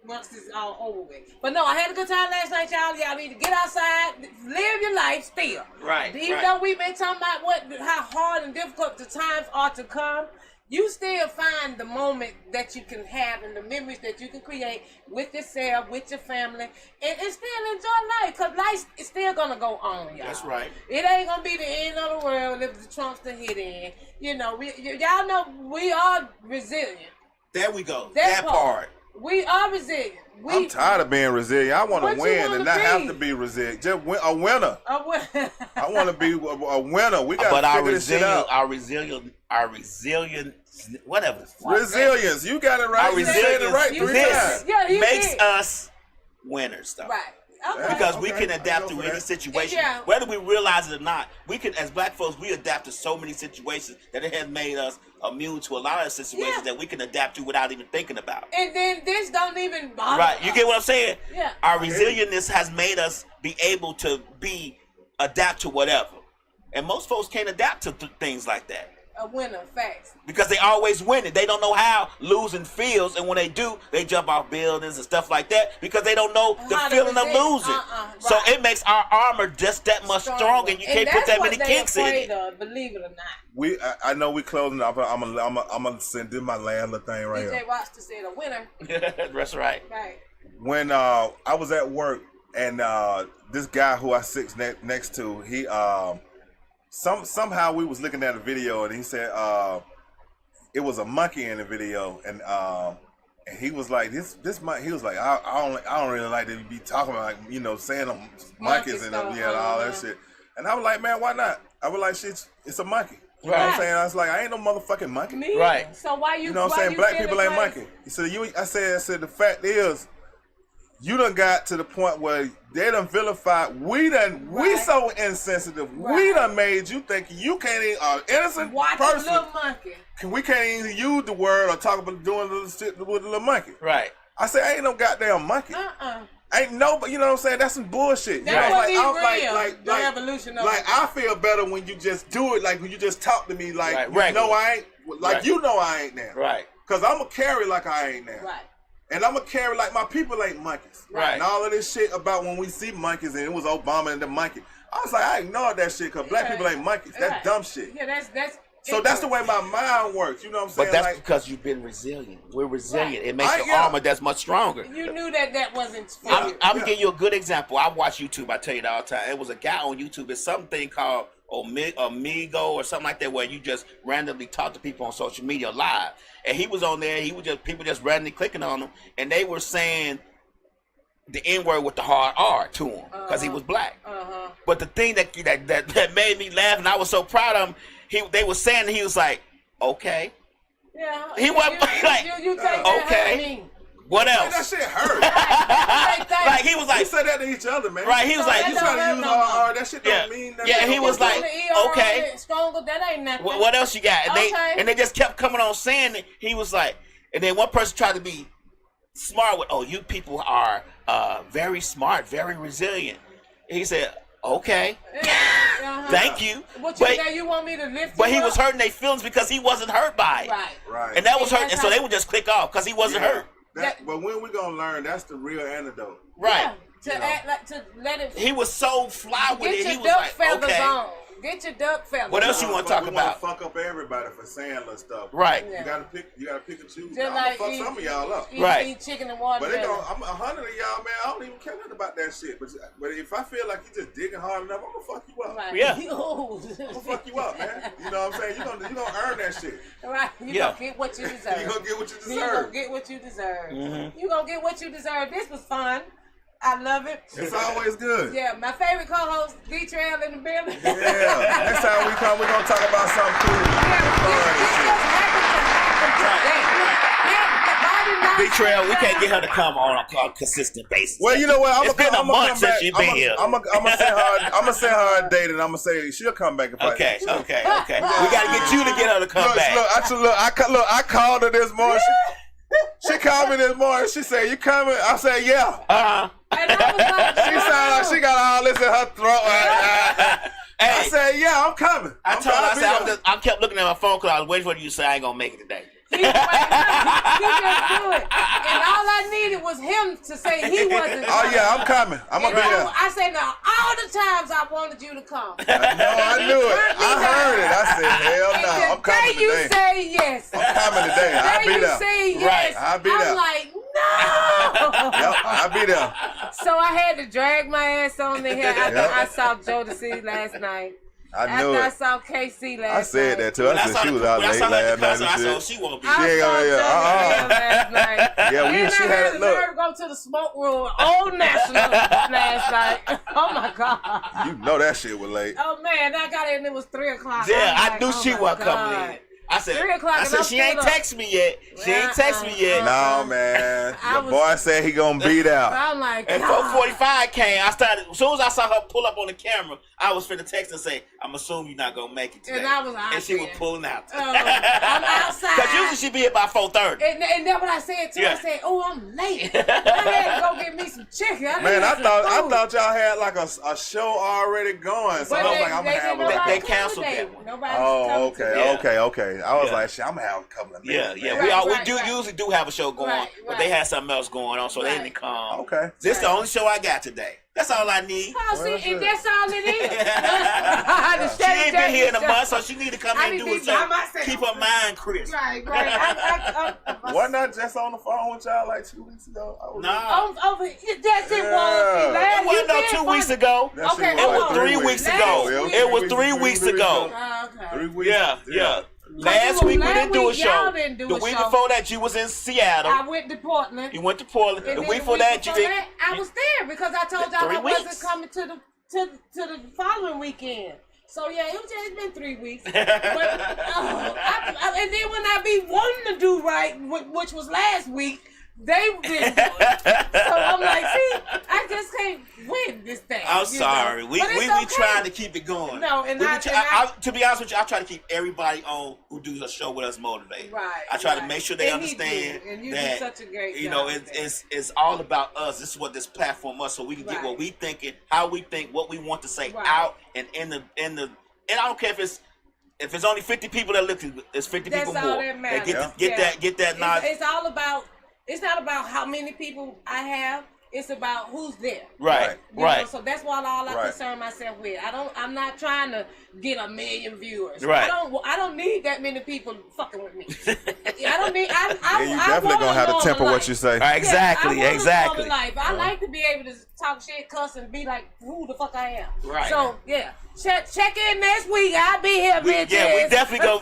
once this is all over with. But no, I had a good time last night, y'all. Y'all need to get outside, live your life still. Right. Even though we've been talking about how hard and difficult the times are to come, you still find the moment that you can have and the memories that you can create with yourself, with your family, and still enjoy life. Because life is still going to go on, y'all. That's right. It ain't going to be the end of the world if the Trumpster hit in. You know, y'all know we are resilient. There we go. That part. We are resilient. I'm tired of being resilient. I want to win and not have to be resilient. Just a winner. I want to be a winner. We got to figure this shit out. Our resilient, whatever. Resilience. You got it right. You said it right 3 times. Yeah, makes us winners, though. Right. Okay. Because we can adapt to any situation, whether we realize it or not. We can, as black folks, we adapt to so many situations that it has made us immune to a lot of situations that we can adapt to without even thinking about. And then this don't even bother Right, you get what I'm saying? Yeah. Our resilience has made us be able to adapt to whatever. And most folks can't adapt to things like that. A winner, facts. Because they always win it. They don't know how losing feels, and when they do, they jump off buildings and stuff like that because they don't know the feeling of losing. Right. So it makes our armor just that much stronger, and you can't put that many kinks in it. Believe it or not. I know we closing up. I'm gonna send this my last little thing right here. DJ Watts to say the winner. That's right. Right. When I was at work and this guy who I sit next to, he somehow we was looking at a video and he said it was a monkey in the video and he was like this monkey. He was like I don't really like to be talking about, like, saying monkeys and all that shit. And I was like, man, why not? I was like, shit, it's a monkey. You know what I'm saying? I was like, I ain't no motherfucking monkey. Me? Right. So why you? You know what I'm saying? Black people ain't monkey. So I said the fact is, you done got to the point where they done vilified. We so insensitive. Right. We done made you think you can't even innocent person. A little monkey. We can't even use the word or talk about doing little shit with a little monkey. Right. I said, ain't no goddamn monkey. Ain't no, but you know what I'm saying? That's some bullshit. That you know, like the evolution of it. I feel better when you just do it, like when you just talk to me like, right. I ain't, like you know I ain't now. Right. Because I'm going to carry like I ain't now. Right. And I'm going to carry like my people ain't monkeys. Right. And all of this shit about when we see monkeys and it was Obama and the monkey. I was like, I ignored that shit because black people ain't monkeys. That's dumb shit. Yeah, that's so that's the way my mind works. You know what I'm saying? But that's because you've been resilient. We're resilient. Right. It makes your armor that's much stronger. You knew that wasn't. I'm gonna give you a good example. I watch YouTube. I tell you that all the time. It was a guy on YouTube. It's something called Amigo or something like that, where you just randomly talk to people on social media live. And he was on there. People just randomly clicking on him, and they were saying the N-word with the hard R to him because he was black. But the thing that made me laugh, and I was so proud of him. They were saying that he was like, okay. Yeah. He wasn't like, you take that okay. What else? That shit hurt. Like he was like, we said that to each other, man. Right, he was like, you trying to use R. That shit don't mean nothing. Yeah, he was like, okay. Stronger, that ain't nothing. What else you got? And they just kept coming on saying it. He was like, and then one person tried to be smart with, you people are very smart, very resilient. And he said, okay. Thank you. But you want me to lift But he was hurting their feelings because he wasn't hurt by it. Right. And that was hurt. And so they would just click off because he wasn't hurt. But when we gonna learn, that's the real antidote. Right. To let it. He was so fly with it. He was duck like, feathers okay. on. Get your duck feathers. What else you want to talk about? We want to fuck up everybody for saying little stuff. Right. You gotta pick and choose. Just I'm like gonna fuck some of y'all up. Right. Eat chicken and water. But I'm 100 of y'all, man. I don't even care nothing about that shit. But if I feel like you just digging hard enough, I'm gonna fuck you up. Right. Yeah. I'm gonna fuck you up, man. You know what I'm saying? You gonna earn that shit. Right. You gonna get what you deserve. You gonna get what you deserve. You gonna get what you deserve. You gonna get what you deserve. This was fun. I love it. It's always good. Yeah, my favorite co-host, DTreal in the building. Yeah. Next time we come, we're gonna talk about something cool. DTreal, we can't get her to come on a consistent basis. Well, you know what? It's been a month since she's been here. I'm gonna send her a date, and I'm gonna say she'll come back. Okay. We gotta get you to get her to come back. I called her this morning. She called me this morning. She said, "You coming?" I said, "Yeah." And I was like, she sounded like she got all this in her throat. Hey, I said, "Yeah, I'm coming." I told her, I kept looking at my phone because I was waiting for you to say I ain't gonna make it today. He just do it. And all I needed was him to say he wasn't coming. Oh yeah, I'm coming. I'm gonna be there. I said, now all the times I wanted you to come. I knew it. I heard it. I said, hell no, I'm coming today. You say yes. I'm coming today. I'll be there. You say yes. Right, I'll be there. I'm like, no. Yep, I'll be there. So I had to drag my ass on in here after I saw Jodeci last night. I knew it. I saw KC last night. I said that too. I said she was out late last night. I saw she won't be. I saw last night. Yeah, she had it. Look, to go to the smoke room, Old National last night. Oh my God. You know that shit was late. Oh man, I got in and it was 3:00. Yeah, I knew she wasn't coming in. I said, 3:00. She ain't text me yet. She ain't text me yet. No, man. Your boy said he gonna beat out. I'm like, and 4:45 came. I started, as soon as I saw her pull up on the camera, I was finna text and say, I'm assuming you're not gonna make it today. And I was out. And she was pulling out. I'm outside. Because usually should be here by 4:30. And that's what I said too. Yeah. I said, "Oh, I'm late. I had to go get me some chicken." I thought y'all had like a show already going. So I was like, I'm gonna have They canceled that one. Okay. I was like, shit, I'm gonna have a couple of minutes. Yeah. We usually do have a show going, but they had something else going on, so they didn't come. Okay. This is the only show I got today. That's all I need. Oh, see, and that's all it is. She ain't been here in a month, so she need to come in and do it. So keep her mind crisp. Right. Wasn't I just on the phone with y'all like 2 weeks ago? No. That's it was. It wasn't no 2 weeks ago. Okay, it was 3 weeks ago. It was 3 weeks ago. Okay. 3 weeks. Yeah. Last week we didn't do a show. The week before that you was in Seattle. I went to Portland. You went to Portland. And the then week before that you did. I was there because I told y'all 3 I weeks. wasn't coming to the following weekend. So yeah, it's been 3 weeks. But and then when I be wanting to do right, which was last week, they didn't do it. So I'm like, see, I just can't win this thing. I'm sorry. We trying to keep it going. No, and to be honest with you, I try to keep everybody on who do a show with us motivated. Right. I try to make sure they understand that do such a great job. It's all about us. This is what this platform is, so we can get what we thinking, how we think, what we want to say out, and in the and I don't care if it's only 50 people that listen, it's 50 That's people all more. that matters. Get that knowledge. It's all about. It's not about how many people I have. It's about who's there. Right. You know, so that's all I concern myself with. I'm not trying to get 1 million viewers. Right. I don't need that many people fucking with me. I don't need. You definitely gonna have to temper what you say. Exactly. Life. I like to be able to talk shit, cuss, and be like who the fuck I am. Right. So yeah, check in next week. I'll be here, bitches. Yeah, we definitely go.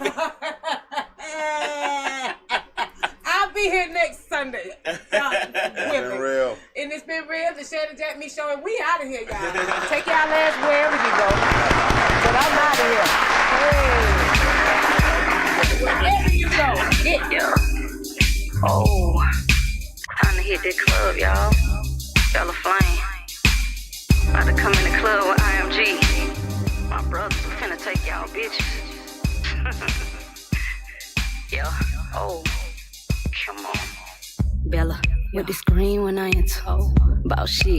I'll be here next Sunday. It's been real. And it's been real. The Shanny JackMe Show, and we out of here, y'all. Take y'all ass wherever you go. But I'm out of here. Hey. Wherever you go, get Yeah. Oh, time to hit that club, y'all. Bella Flame. About to come in the club with IMG. My brothers are finna take y'all bitches. Yeah. Oh. Come on. Bella, with the screen when I enter. About shit.